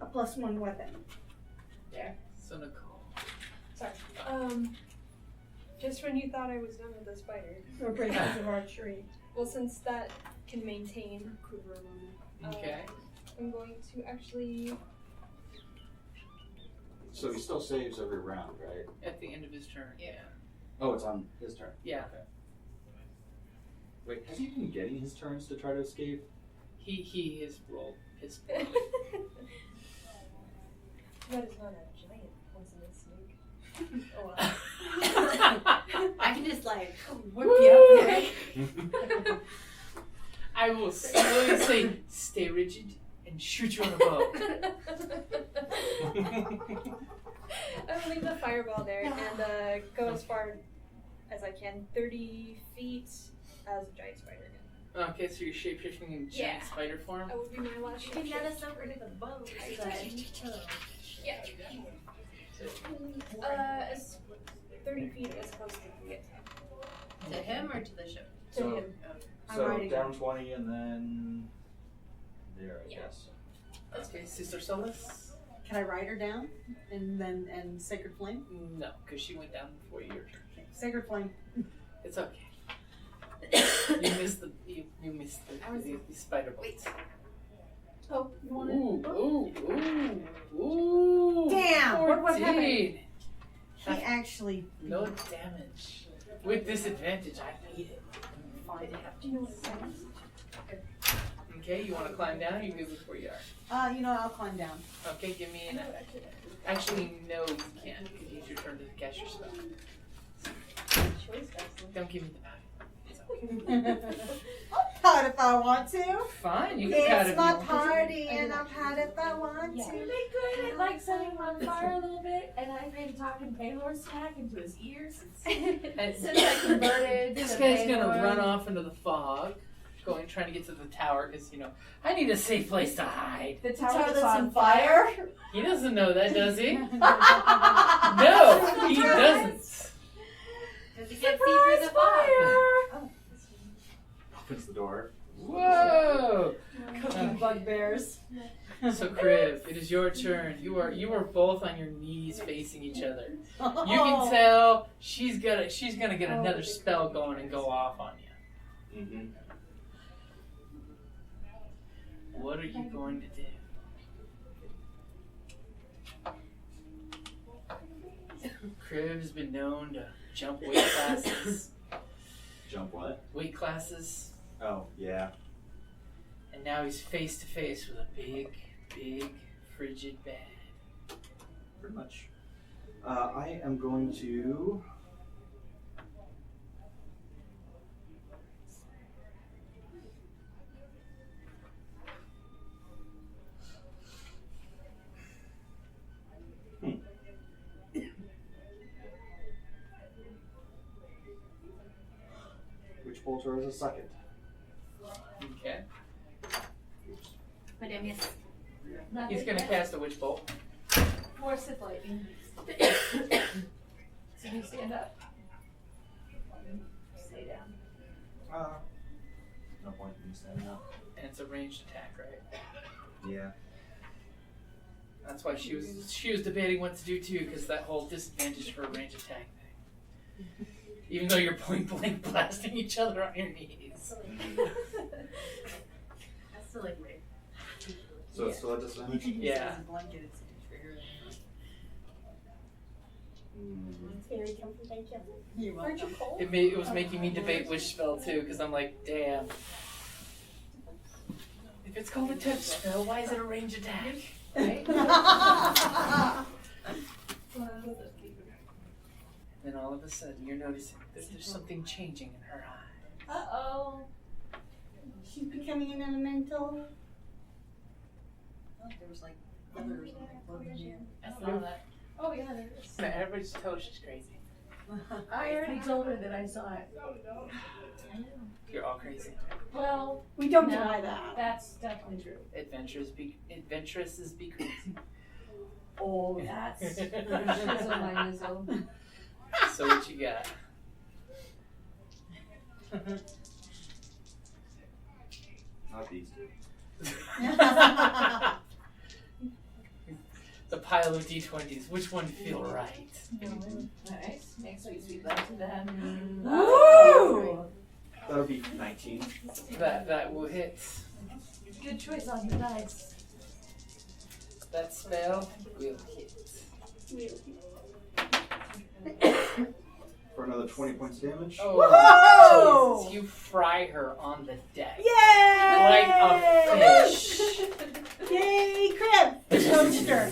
+1 weapon. There. So Nicole. Sorry. Just when you thought I was done with the spider. Or braces of archery. Well, since that can maintain, Okay. I'm going to actually. So he still saves every round, right? At the end of his turn. Yeah. Oh, it's on his turn. Yeah. Okay. Wait, has he been getting his turns to try to escape? He has rolled his. That is not a giant poisonous snake. Oh, wow. I can just like whip you up there. I will slowly say, stay rigid and shoot you on the bow. I'll leave the fireball there and go as far as I can. 30 feet as a giant spider again. Okay, so you're shapeshifting in giant spider form? That would be my last You can get shift. us over to the boat. Yeah. As 30 feet as close as I can get. To him or to the ship? To him. I'm So riding down 20 and then there, I guess. Okay, Sister Solace? Can I ride her down and Sacred Flame? No, because she went down before your turn. Sacred Flame. It's okay. You missed the spider bolts. Oh, you want to? Ooh. Damn! What 14. happened? He actually. No damage. With disadvantage, I beat it. Do you know what it says? Okay, you want to climb down or you good with where you are? I'll climb down. Okay, give me an. Actually, no, you can't. Because it's your turn to cast your spell. Don't give me the map. I'll pat if I want to. Fine, you can pat It's if my you want. party, and I'll pat if I want You to. make good at like setting him on fire a little bit, and I've been talking Baylor smack into his ears And since I converted. this to guy's gonna Baylor. run off into the fog, trying to get to the tower because I need a safe place to hide. The Tower tower that's that's on on fire. He doesn't know that, does he? No, he doesn't. Does he get see through the fire? Opens the door. Whoa! Cooking bugbears. So Kriv, it is your turn. You are both on your knees facing each other. You can tell she's gonna get another spell going and go off on you. Mm-hmm. What are you going to do? Kriv has been known to jump weight classes. Jump what? Weight classes. Oh, yeah. And now he's face to face with a big, frigid bad. Pretty much. I am going to... Witch Bolter is a second. Okay. My name is. He's gonna cast a witch bolt. More Sith lightning. So you stand up. Stay down. No point in me standing up. And it's a ranged attack, right? Yeah. That's why she was debating what to do too, because that whole disadvantage for a ranged attack thing. Even though you're point blank blasting each other on your knees. That's still like weird. So it's still a disadvantage? Yeah. Blanket, it's a trigger. Very comfy, thank you. You're Aren't you welcome. cold? It was making me debate which spell too, because I'm like, damn. If it's called a touch spell, why is it a ranged attack? Right? Then all of a sudden, you're noticing that there's something changing in her eye. Uh-oh. She's becoming an elemental. Oh, there was like feathers and like floating in. I saw that. Oh, yeah, there is. Everybody just told her she's crazy. I already told her that I saw it. You're all crazy. Well, We don't no, deny that. That's definitely true. Adventuresses be crazy. Oh, that's shizzle my nizzle. So what you got? Not these two. The pile of D20s. Which one feel right? Nice. Make sweet love to them. Woo! That'll be 19. That will hit. Good choice on your dice. That spell will hit. For another 20 points of damage. Oh, Jesus. You fry her on the deck. Yay! Like a fish. Yay, Kriv! Toaster.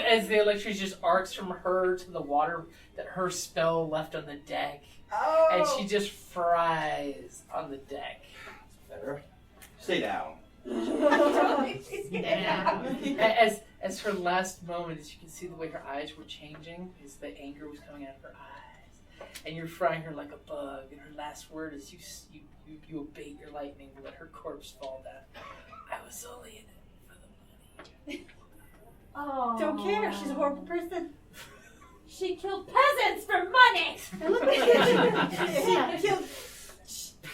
As the electricity just arcs from her to the water that her spell left on the deck. Oh. And she just fries on the deck. Better. Stay down. As her last moment, as you can see the way her eyes were changing, as the anger was coming out of her eyes. And you're frying her like a bug, and her last word is you abate your lightning and let her corpse fall down. I was only in it for the money. Oh. Don't care. She's a horrible person. She killed peasants for money. Yeah, killed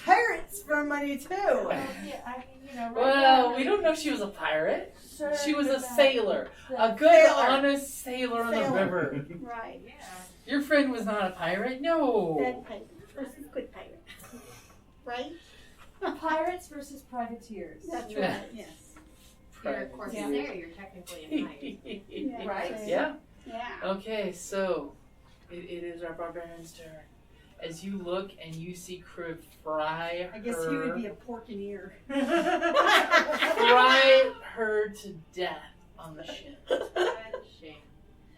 pirates for money too. Yeah, I mean, you know. Right Well, now, we don't know if she was a pirate. sure She was a that- sailor. A good, Sailor. honest sailor on the Sailor. river. Right. Your friend was not a pirate? No. Bad pirate versus good pirate. Right? Pirates versus privateers. That's Yeah. right. Yes. You're a corsair, you're technically a knight. Yeah. Right? Yeah. Yeah. Okay, so it is our barbarian's turn. As you look and you see Kriv fry I guess her, he would be a pork and ear. fry her to death on the ship. Shame.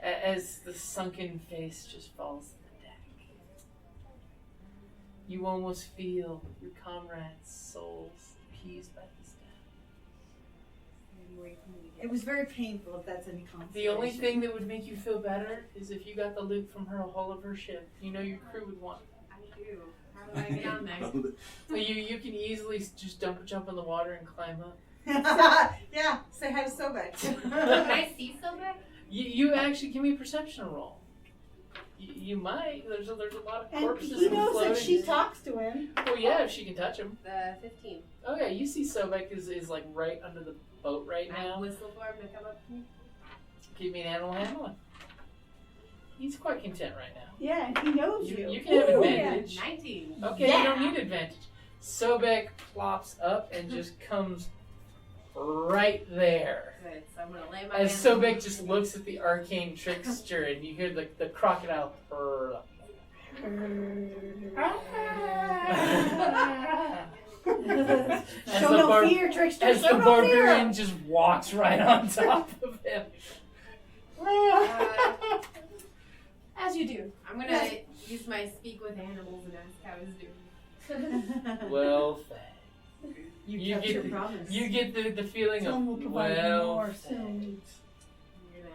As the sunken face just falls to the deck. You almost feel your comrades' souls appeased by this death. It was very painful, if that's any consolation. The only thing that would make you feel better is if you got the loot from her whole of her ship. You know your crew would want it. I do. How do I get on there? Well, you can easily just jump in the water and climb up. Yeah, say hi to Sobek. Can I see Sobek? You actually give me a perception roll. You might. There's a lot of And corpses he knows floating. that she talks to him. Well, yeah, if she can touch him. 15. Okay, you see Sobek is like right under the boat right I now. whistle for him to come up to me. Give me an animal handling. He's quite content right now. Yeah, and he knows you. You can have Ooh, advantage. 19. Okay, Yeah. you don't need advantage. Sobek plops up and just comes right there. Good, so I'm gonna lay my As hands Sobek just looks at the arcane trickster and you hear the crocodile purr. Show no fear, trickster. As Show the no barbarian fear. just walks right on top of him. As you do. I'm gonna use my speak with animals and ask how he's doing. Well, You kept your promise. you get the feeling Someone will of provide well more fed. soon. I'm gonna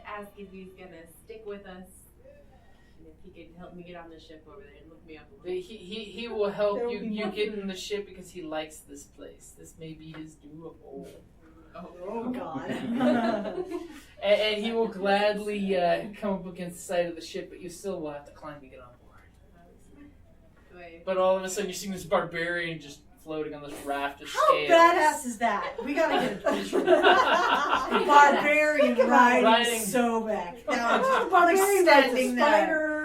ask if he's gonna stick with us. And if he can help me get on the ship over there and look me up. He will help There will you be get nothing. in the ship because he likes this place. This may be his new home. Oh, God. And he will gladly come up against the side of the ship, but you still will have to climb to get on board. But all of a sudden, you're seeing this barbarian just floating on this raft of How scales. badass is that? We gotta get a picture. Barbarian riding Riding- Sobek. Oh, barbarian standing rides a there. spider.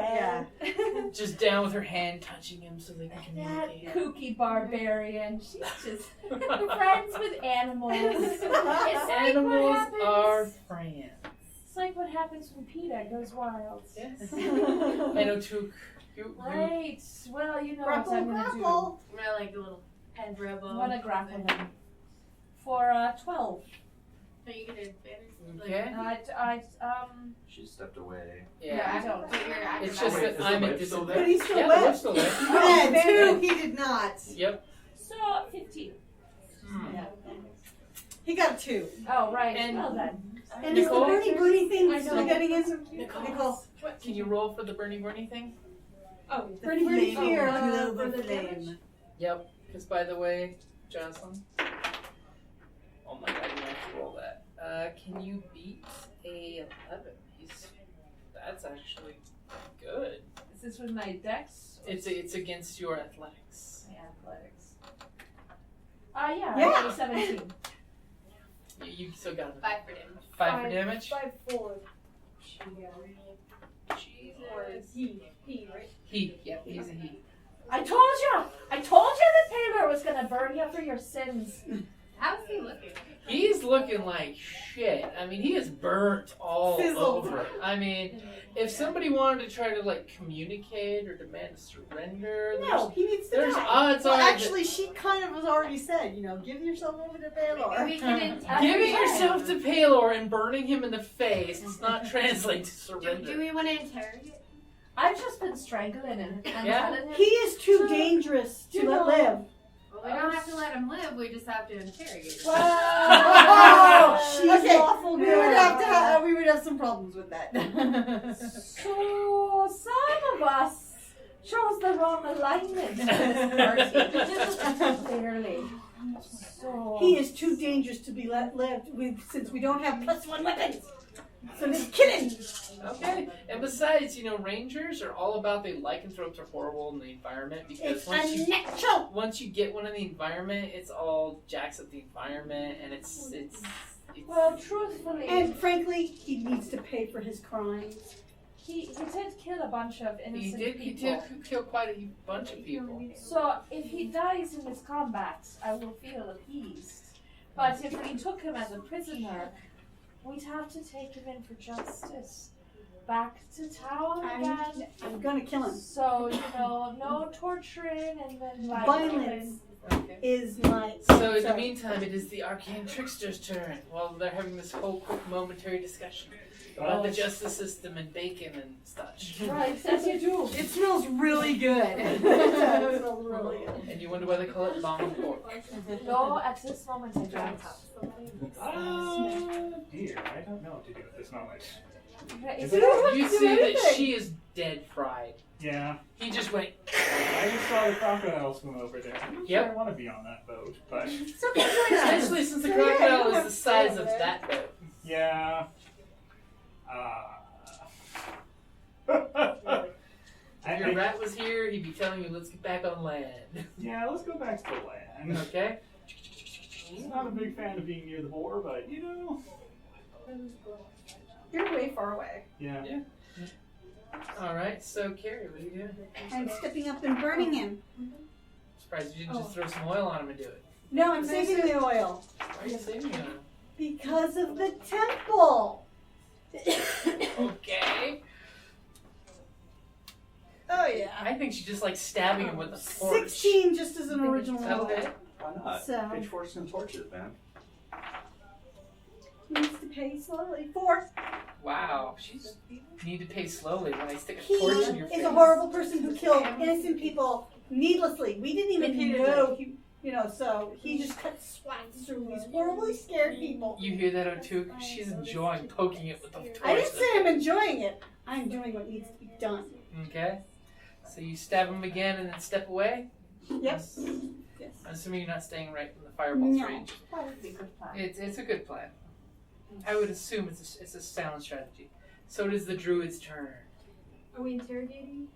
Yeah. Just down with her hand touching him so they can That communicate. kooky barbarian. She's just friends with animals. It's like what Animals happens. are friends. It's like what happens when PETA goes wild. Yes. And Otuk, you Right. Well, you know Grapple, what I'm gonna grapple. I'm gonna like a little head rub do. on. I'm gonna grapple him. For 12. So you get advantage. Okay. She stepped away. Yeah. I don't. It's just Wait, that is the I'm at whip still disadvantage. there? But he's still Yeah, wet. the whip's still there. Yeah, two, he did not. Yep. So 15. Hmm. He got a 2. Oh, right. And- Well then. And is the Nicole? Bernie thing I still know. getting in? Nicole, can you roll for the Bernie thing? Oh, Bernie here. for the damage? Yep. Because by the way, Jocelyn. Oh my God, you have to roll that. Can you beat a 11? That's actually good. Is this with my dex? It's against your athletics. My athletics. I got a 17. You still got it. 5 for damage. 5 for damage? 5 4. Jesus. He, right? He. Yep, he's a he. I told you the tailor was gonna burn you for your sins. How's he looking? He's looking like shit. I mean, he is burnt all over. I mean, if somebody wanted to try to like communicate or demand a surrender, No, he needs to there's die. odds Well, are actually, she kind of was already said, give yourself over to Baylor. We can giving yourself to Paylor and burning him in the face does not translate to surrender. Do we want to interrogate? I've just been strangling him and Yeah. telling him. He is too dangerous to let live. Well, we don't have to let him live. We just have to interrogate him. Oh, she's Okay, awful. we would have to have, we would have some problems with that. So some of us chose the wrong alignment for this party. Clearly. So He is too dangerous to be let live since we don't have +1 weapons. So let's kill him. Okay, and besides, rangers are all about they lycanthropes are horrible in the environment because It's unnatural. once you get one in the environment, it's all jacks up the environment, and it's well, truthfully, And frankly, he needs to pay for his crimes. he did kill a bunch of innocent he people. did kill quite a bunch of people. So if he dies in his combat, I will feel appeased. But if we took him as a prisoner, we'd have to take him in for justice. Back to town again. I'm gonna kill him. So, no torturing and then like Violence Okay. is my. So in the meantime, it is the arcane trickster's turn while they're having this whole quick momentary discussion about the justice system and bacon and such. Right, as you do. It smells really good. And you wonder why they call it long pork. No, at this moment I don't. Dear, I don't know what to do at this moment. If You you don't have You to do see that anything. she is dead fried. Yeah, He just went. I just saw the crocodile swim over there. I'm not Yep. sure I want to be on that boat, but Especially since the crocodile is the size of that boat. yeah. If your rat was here, he'd be telling you, let's get back on land. Yeah, let's go back to the land. Okay? I'm not a big fan of being near the boar, but You're way far away. yeah. Alright, so Kerrie, what are you doing? I'm stepping up and burning him. Surprised you didn't just throw some oil on him and do it. No, I'm saving the oil. Why are you saving him? Because of the temple. Okay. Oh yeah. I think she's just like stabbing him with a torch. 16 just as an original roll. Okay. Why not? So- Pitchforks and torches, man. Needs to pay slowly. 4. Wow, she's need to pay slowly when I stick a He torch in your is face. a horrible person who killed innocent people needlessly. We didn't even know he, so he just cut swats through these horribly scared people. You hear that, O2? She's enjoying poking it with the torch. I didn't say I'm enjoying it. I'm doing what needs to be done. Okay. So you stab him again and then step away? Yep. Yes. I'm assuming you're not staying right in the fireball's No. range. That would be a good plan. It's a good plan. I would assume it's a sound strategy. So it is the druid's turn. Are we interrogating?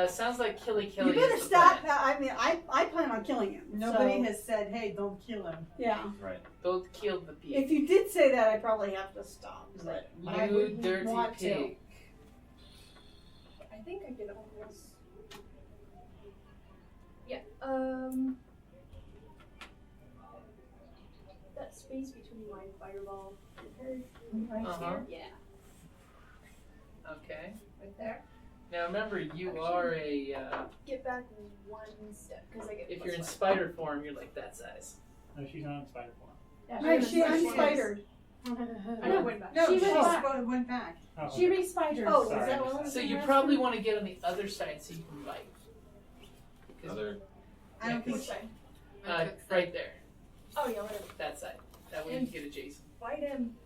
Sounds like Kellie You better is the stop. plan. I mean, I plan on killing him. Nobody so, has said, "Hey, don't kill him." Yeah. Right. Don't kill the pig. If you did say that, I probably have to stop. But I You wouldn't dirty want to. pig. I think I can almost. Yeah. That space between my fireball and her. Right Uh-huh. here. Yeah. Okay. Right there. Now remember, you are a. Get back 1 step because I get. If you're in +1. spider form, you're like that size. No, she's not in spider form. Yeah, Right, she I'm was- spidered. I went back. No, She she went went back. Oh, She okay. re-spidered. Oh, Sorry. is that what So you probably want to get on the other side so you can bite. 'Cause- Other. I don't think Which so. side? right there. Oh yeah, whatever. That side. That way you can get adjacent. Fight him.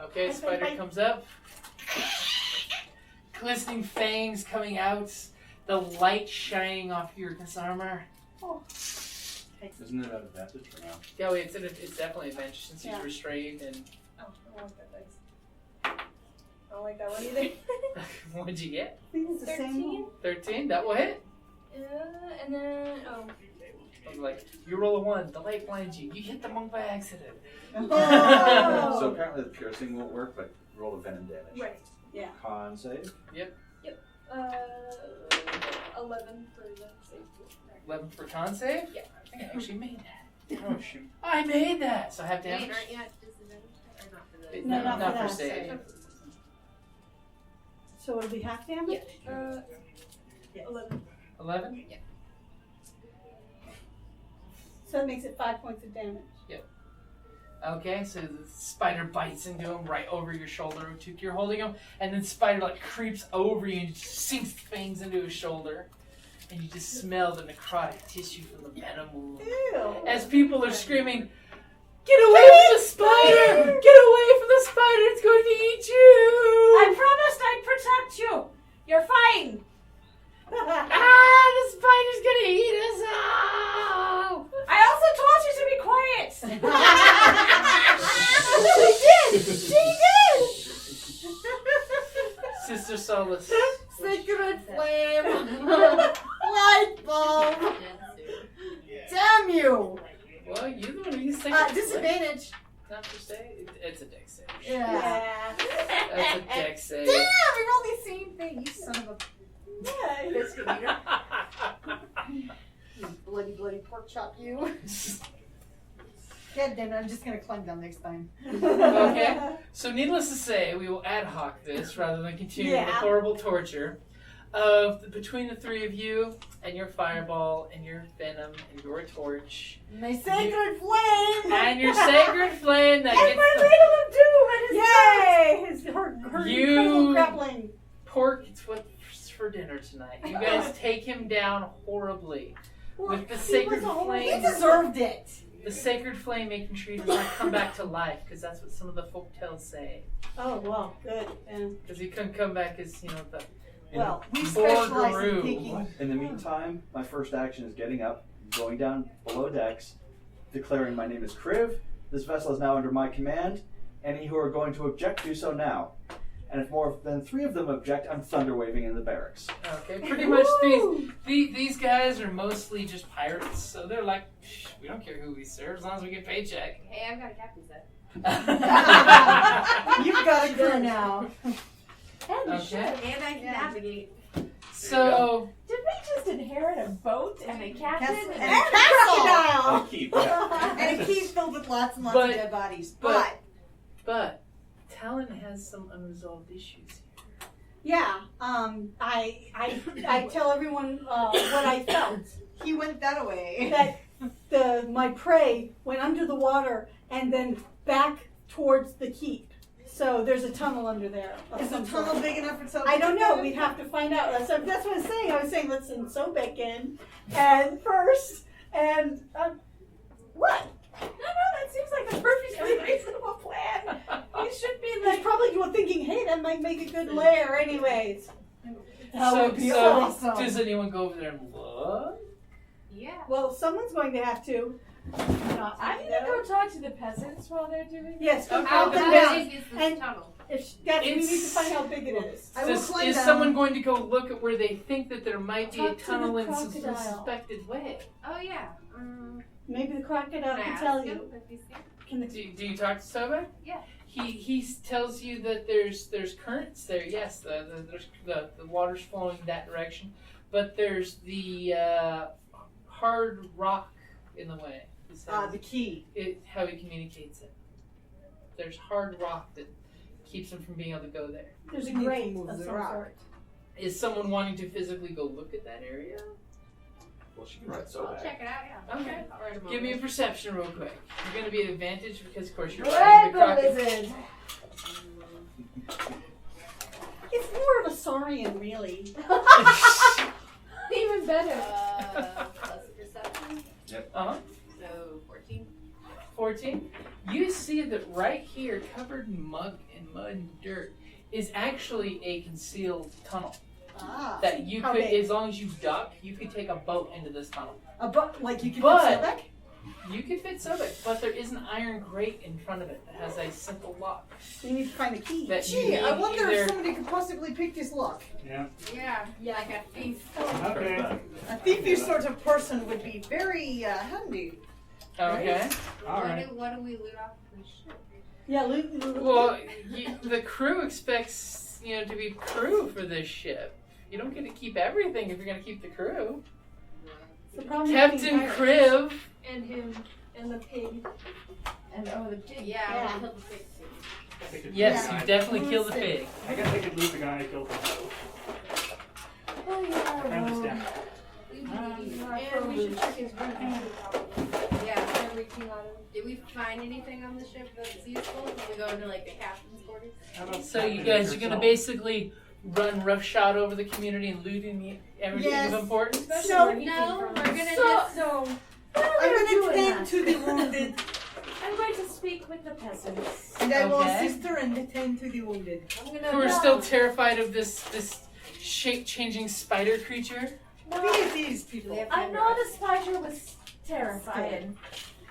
Okay, spider comes up. Glistening fangs coming out. The light shining off your armor. Isn't it an advantage or no? Yeah, wait, it's definitely an advantage since he's Yeah. restrained and. Oh, I want that dice. I don't like that one either. What'd you get? I think it's the same. 13. That will hit. And then I was like, you roll a 1. The light blinds you. You hit the monk by accident. Oh. So apparently the piercing won't work, but roll the venom damage. Right. Yeah. Con save. Yep. 11 for the save. 11 for con save? Yeah. I think I actually made that. Oh, shoot. I made that! So I have damage? Wait, aren't you at disadvantage? Or not for the... No, not for that. save. So it'll be half damage? Yeah. 11. 11? Yeah. So that makes it 5 points of damage. Okay, so the spider bites into him right over your shoulder. You're holding him, and then spider like creeps over you and just sinks fangs into his shoulder. And you just smell the necrotic tissue from the venom wound. Ew. As people are screaming, "Get away from the spider! Get away from the spider! It's going to eat you!" I promised I'd protect you. You're fine. The spider's gonna eat us all! I also told you to be quiet. She did. Sister Solace. Sacred flame! Light bulb! Damn you! Well, you're the one who's saying Disadvantage. Not per se. It's a dex save. Yeah. That's a dex save. Damn, we rolled the same thing, you son of a biscuit eater. You bloody pork chop, you. God damn it, I'm just gonna climb down next time. Okay, so needless to say, we will ad hoc this rather than continue the horrible torture of between the three of you and your fireball and your venom and your torch. My sacred flame! And your sacred flame that And gets my ladle of doom! Yay! Her incredible grappling. Pork, it's what's for dinner tonight. You guys take him down horribly. With the sacred flame. He deserved it! The sacred flame making sure he does not come back to life, because that's what some of the folk tales say. Oh, well, good. Because he couldn't come back as, the well, we specialize in Borgaroo. picking. In the meantime, my first action is getting up, going down below decks, declaring my name is Kriv. This vessel is now under my command. Any who are going to object, do so now. And if more than 3 of them object, I'm thunder waving in the barracks. Okay, pretty much these guys are mostly just pirates, so they're like, we don't care who we serve as long as we get paycheck. Hey, I've got a captain set. You've got a crew now. Okay. And I can navigate. So, did we just inherit a boat and a captain and a crocodile? And a keep, yeah. And a keep filled with lots and lots of dead bodies. But Tallyn has some unresolved issues here. Yeah, I tell everyone what I felt. He went that way. That my prey went under the water and then back towards the keep. So there's a tunnel under there. Is the tunnel big enough for something? I don't know. We'd have to find out. That's what I was saying. I was saying let's send Sobek in and first and what? No, that seems like a perfectly reasonable plan. You should be He's probably thinking, hey, that might make a good lair anyways. That would be awesome. Does anyone go over there and look? Yeah. Well, someone's going to have to. I'm going to go talk to the peasants while they're doing this. Yes, go How count them down. big is this And tunnel? we need to find how big it is. Is someone going to go look at where they think that there might be a tunnel in some suspected way? Oh, yeah. Maybe the crocodile can tell you. Do you talk to Soba? Yeah. He tells you that there's currents there. Yes, the water's flowing that direction, but there's the hard rock in the way. The key. How he communicates it. There's hard rock that keeps him from being able to go there. There's a grate of some sort. Is someone wanting to physically go look at that area? Well, she can ride so I'll bad. check it out, yeah. Okay. I'll write 'em Give me a over. perception real quick. You're going to be at advantage because, of course, you're Red riding the crocodile. lizard. It's more of a saurian, really. Even better. Plus perception. Yep. Uh-huh. So 14. 14. You see that right here, covered in mud and dirt, is actually a concealed tunnel. That you How could, big? as long as you duck, you could take a boat into this tunnel. A boat, like you can sail back? You could fit so big, but there is an iron grate in front of it that has a simple lock. You need to find the key. That you Gee, need I wonder either- if somebody could possibly pick this lock. Yeah. Yeah, like a thief. Okay. A thiefy sort of person would be very handy. Okay. All right. What do we loot off the ship? Yeah, Luke. Well, the crew expects to be crew for this ship. You don't get to keep everything if you're going to keep the crew. The problem Captain Kriv. And him. And the pig. And the pig. Yeah, I killed the pig too. Yes, Yeah. you definitely kill the pig. I guess I could loot the guy I killed himself. Oh, yeah. I understand. And we should check his room too, probably. Yeah. Everything on him. Did we find anything on the ship that's useful? Did we go into like the captain's quarters? So you guys are going to basically run roughshod over the community and looting everything of importance? No, we're gonna just. No. I'm going to tend to the wounded. I'm going to speak with the peasants. And I will Okay. assist her and attend to the wounded. Who are still terrified of this shape-changing spider creature? These people. I know the spider was terrifying.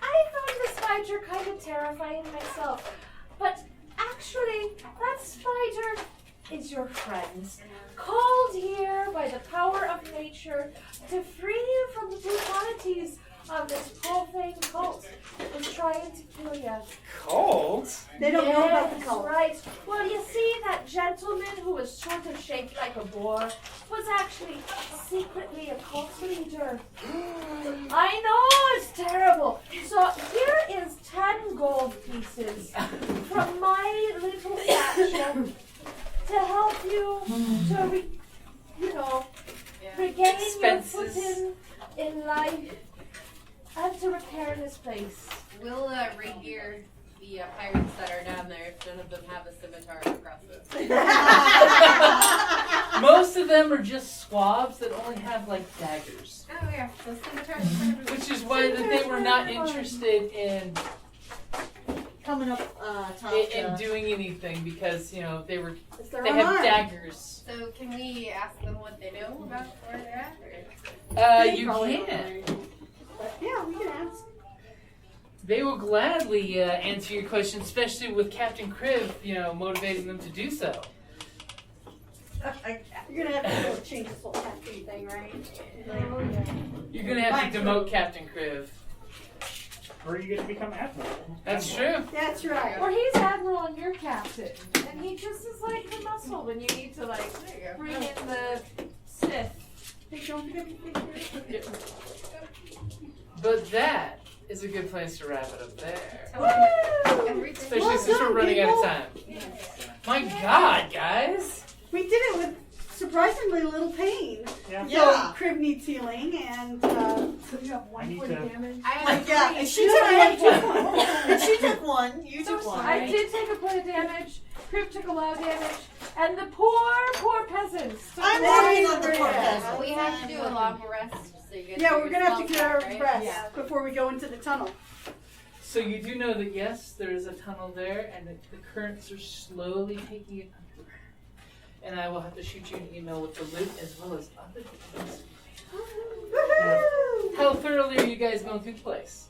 I found the spider kind of terrifying myself. But actually, that spider is your friend. Called here by the power of nature to free you from the brutalities of this profane cult that was trying to kill you. Cult? They don't know about the cult. Right. Well, you see, that gentleman who was sort of shaped like a boar was actually secretly a cult leader. I know, it's terrible. So here is 10 gold pieces from my little satchel to help you to, regain Expenses. your footing in life and to repair this place. We'll re-gear the pirates that are down there if none of them have a scimitar across it. Most of them are just swabs that only have like daggers. Oh yeah, so scimitars. Which is why that they were not interested in Coming up top. in doing anything because they have unarmed. daggers. So can we ask them what they know about where they're at? You can. Yeah, we can ask. They will gladly answer your question, especially with Captain Kriv, motivating them to do so. You're gonna have to go change this whole captain thing, right? You're gonna have to demote Captain Kriv. Or you get to become admiral. That's true. That's right. Or he's admiral and you're captain, and he just is like the muscle when you need to bring in the Sith. Hey, don't forget to take care. But that is a good place to wrap it up there. Especially Well since we're done, running out people. of time. My God, guys! We did it with surprisingly little pain. Yeah. So Kriv needs healing, and So you have I one need point to- of damage. Yeah, and she took one. And she took one. You took one. I did take a point of damage. Kriv took a lot of damage, and the poor peasants. took I'm way working on the more poor damage. peasants. We have to do a long rest. So you get yeah, your we're gonna have to spells get our back, right? rest Yeah. before we go into the tunnel. So you do know that yes, there is a tunnel there, and that the currents are slowly taking it under. And I will have to shoot you an email with the loot as well as other things. Woohoo! How thoroughly are you guys going through the place?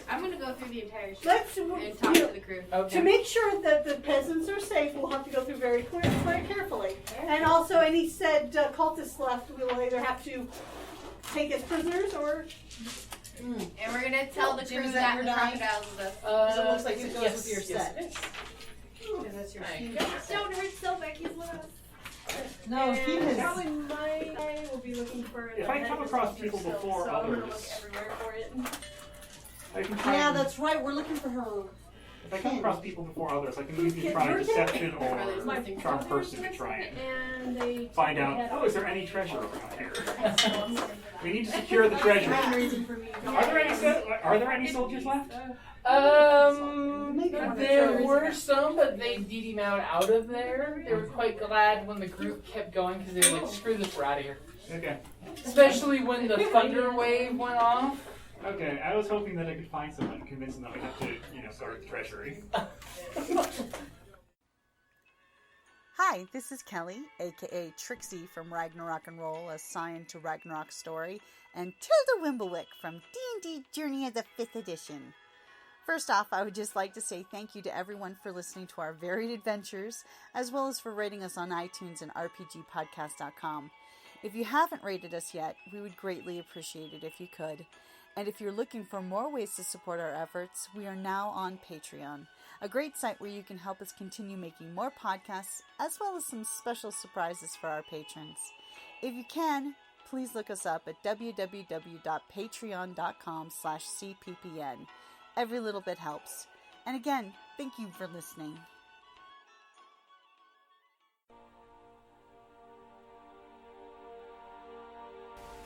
I'm gonna go through the entire ship Let's and talk to the crew. to make sure that the peasants are safe. We'll have to go through very carefully, and also any said cultists left, we will either have to take as prisoners or. And we're gonna tell the Jim, crew is that that your the die? crocodiles with us. Because it looks like it goes yes, with your yes, set. it is. Because that's your Thank sheet. Don't hurt Silbeck, he's with us. No, he And has. probably I will be looking for If the I come head across of people yourself, before so I'm gonna look others- everywhere for it. I can try Yeah, and- that's right. We're looking for her. If I come across people before others, I can either Kid, try your kid? deception My or charm person to try and And they find out, oh, is there any treasure around here? We need to secure the treasure. Main reason for me. Are there any soldiers left? There were some, but they beat him out of there. They were quite glad when the group kept going because they were like, screw this, we're out of here. Okay. Especially when the thunder wave went off. Okay, I was hoping that I could find someone and convince them that we have to, guard the treasury. Hi, this is Kellie, aka Trixie from Ragnarok and Roll, a Scion to Ragnarok story, and Tilda Wimblewick from D&D Journey of the 5th edition. First off, I would just like to say thank you to everyone for listening to our varied adventures, as well as for rating us on iTunes and rpgpodcast.com. If you haven't rated us yet, we would greatly appreciate it if you could. And if you're looking for more ways to support our efforts, we are now on Patreon, a great site where you can help us continue making more podcasts, as well as some special surprises for our patrons. If you can, please look us up at www.patreon.com/cppn. Every little bit helps. And again, thank you for listening.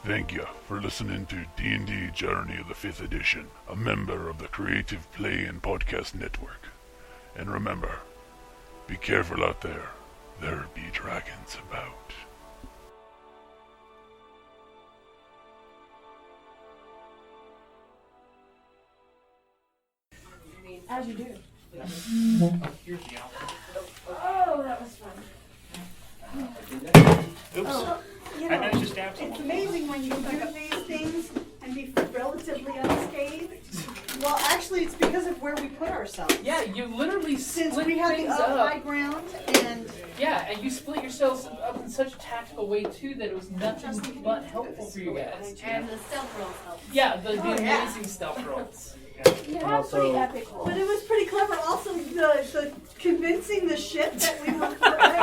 Thank you for listening to D&D Journey of the 5th edition, a member of the Creative Play and Podcast Network. And remember, be careful out there. There be dragons about. As you do. Here's the outline. Oh, that was fun. Oops. Oh, you I know, managed to stab it's someone. amazing when you do these things and be relatively unscathed. Well, actually, it's because of where we put ourselves. Yeah, you literally Since split we have the things high up. ground and Yeah, and you split yourselves up in such a tactical way too that it was nothing but helpful for you guys. And the stealth rolls help. Yeah, the Oh, yeah. amazing stealth rolls. You And have also- pretty epic rolls. but it was pretty clever. Also, the convincing the ship that we were forever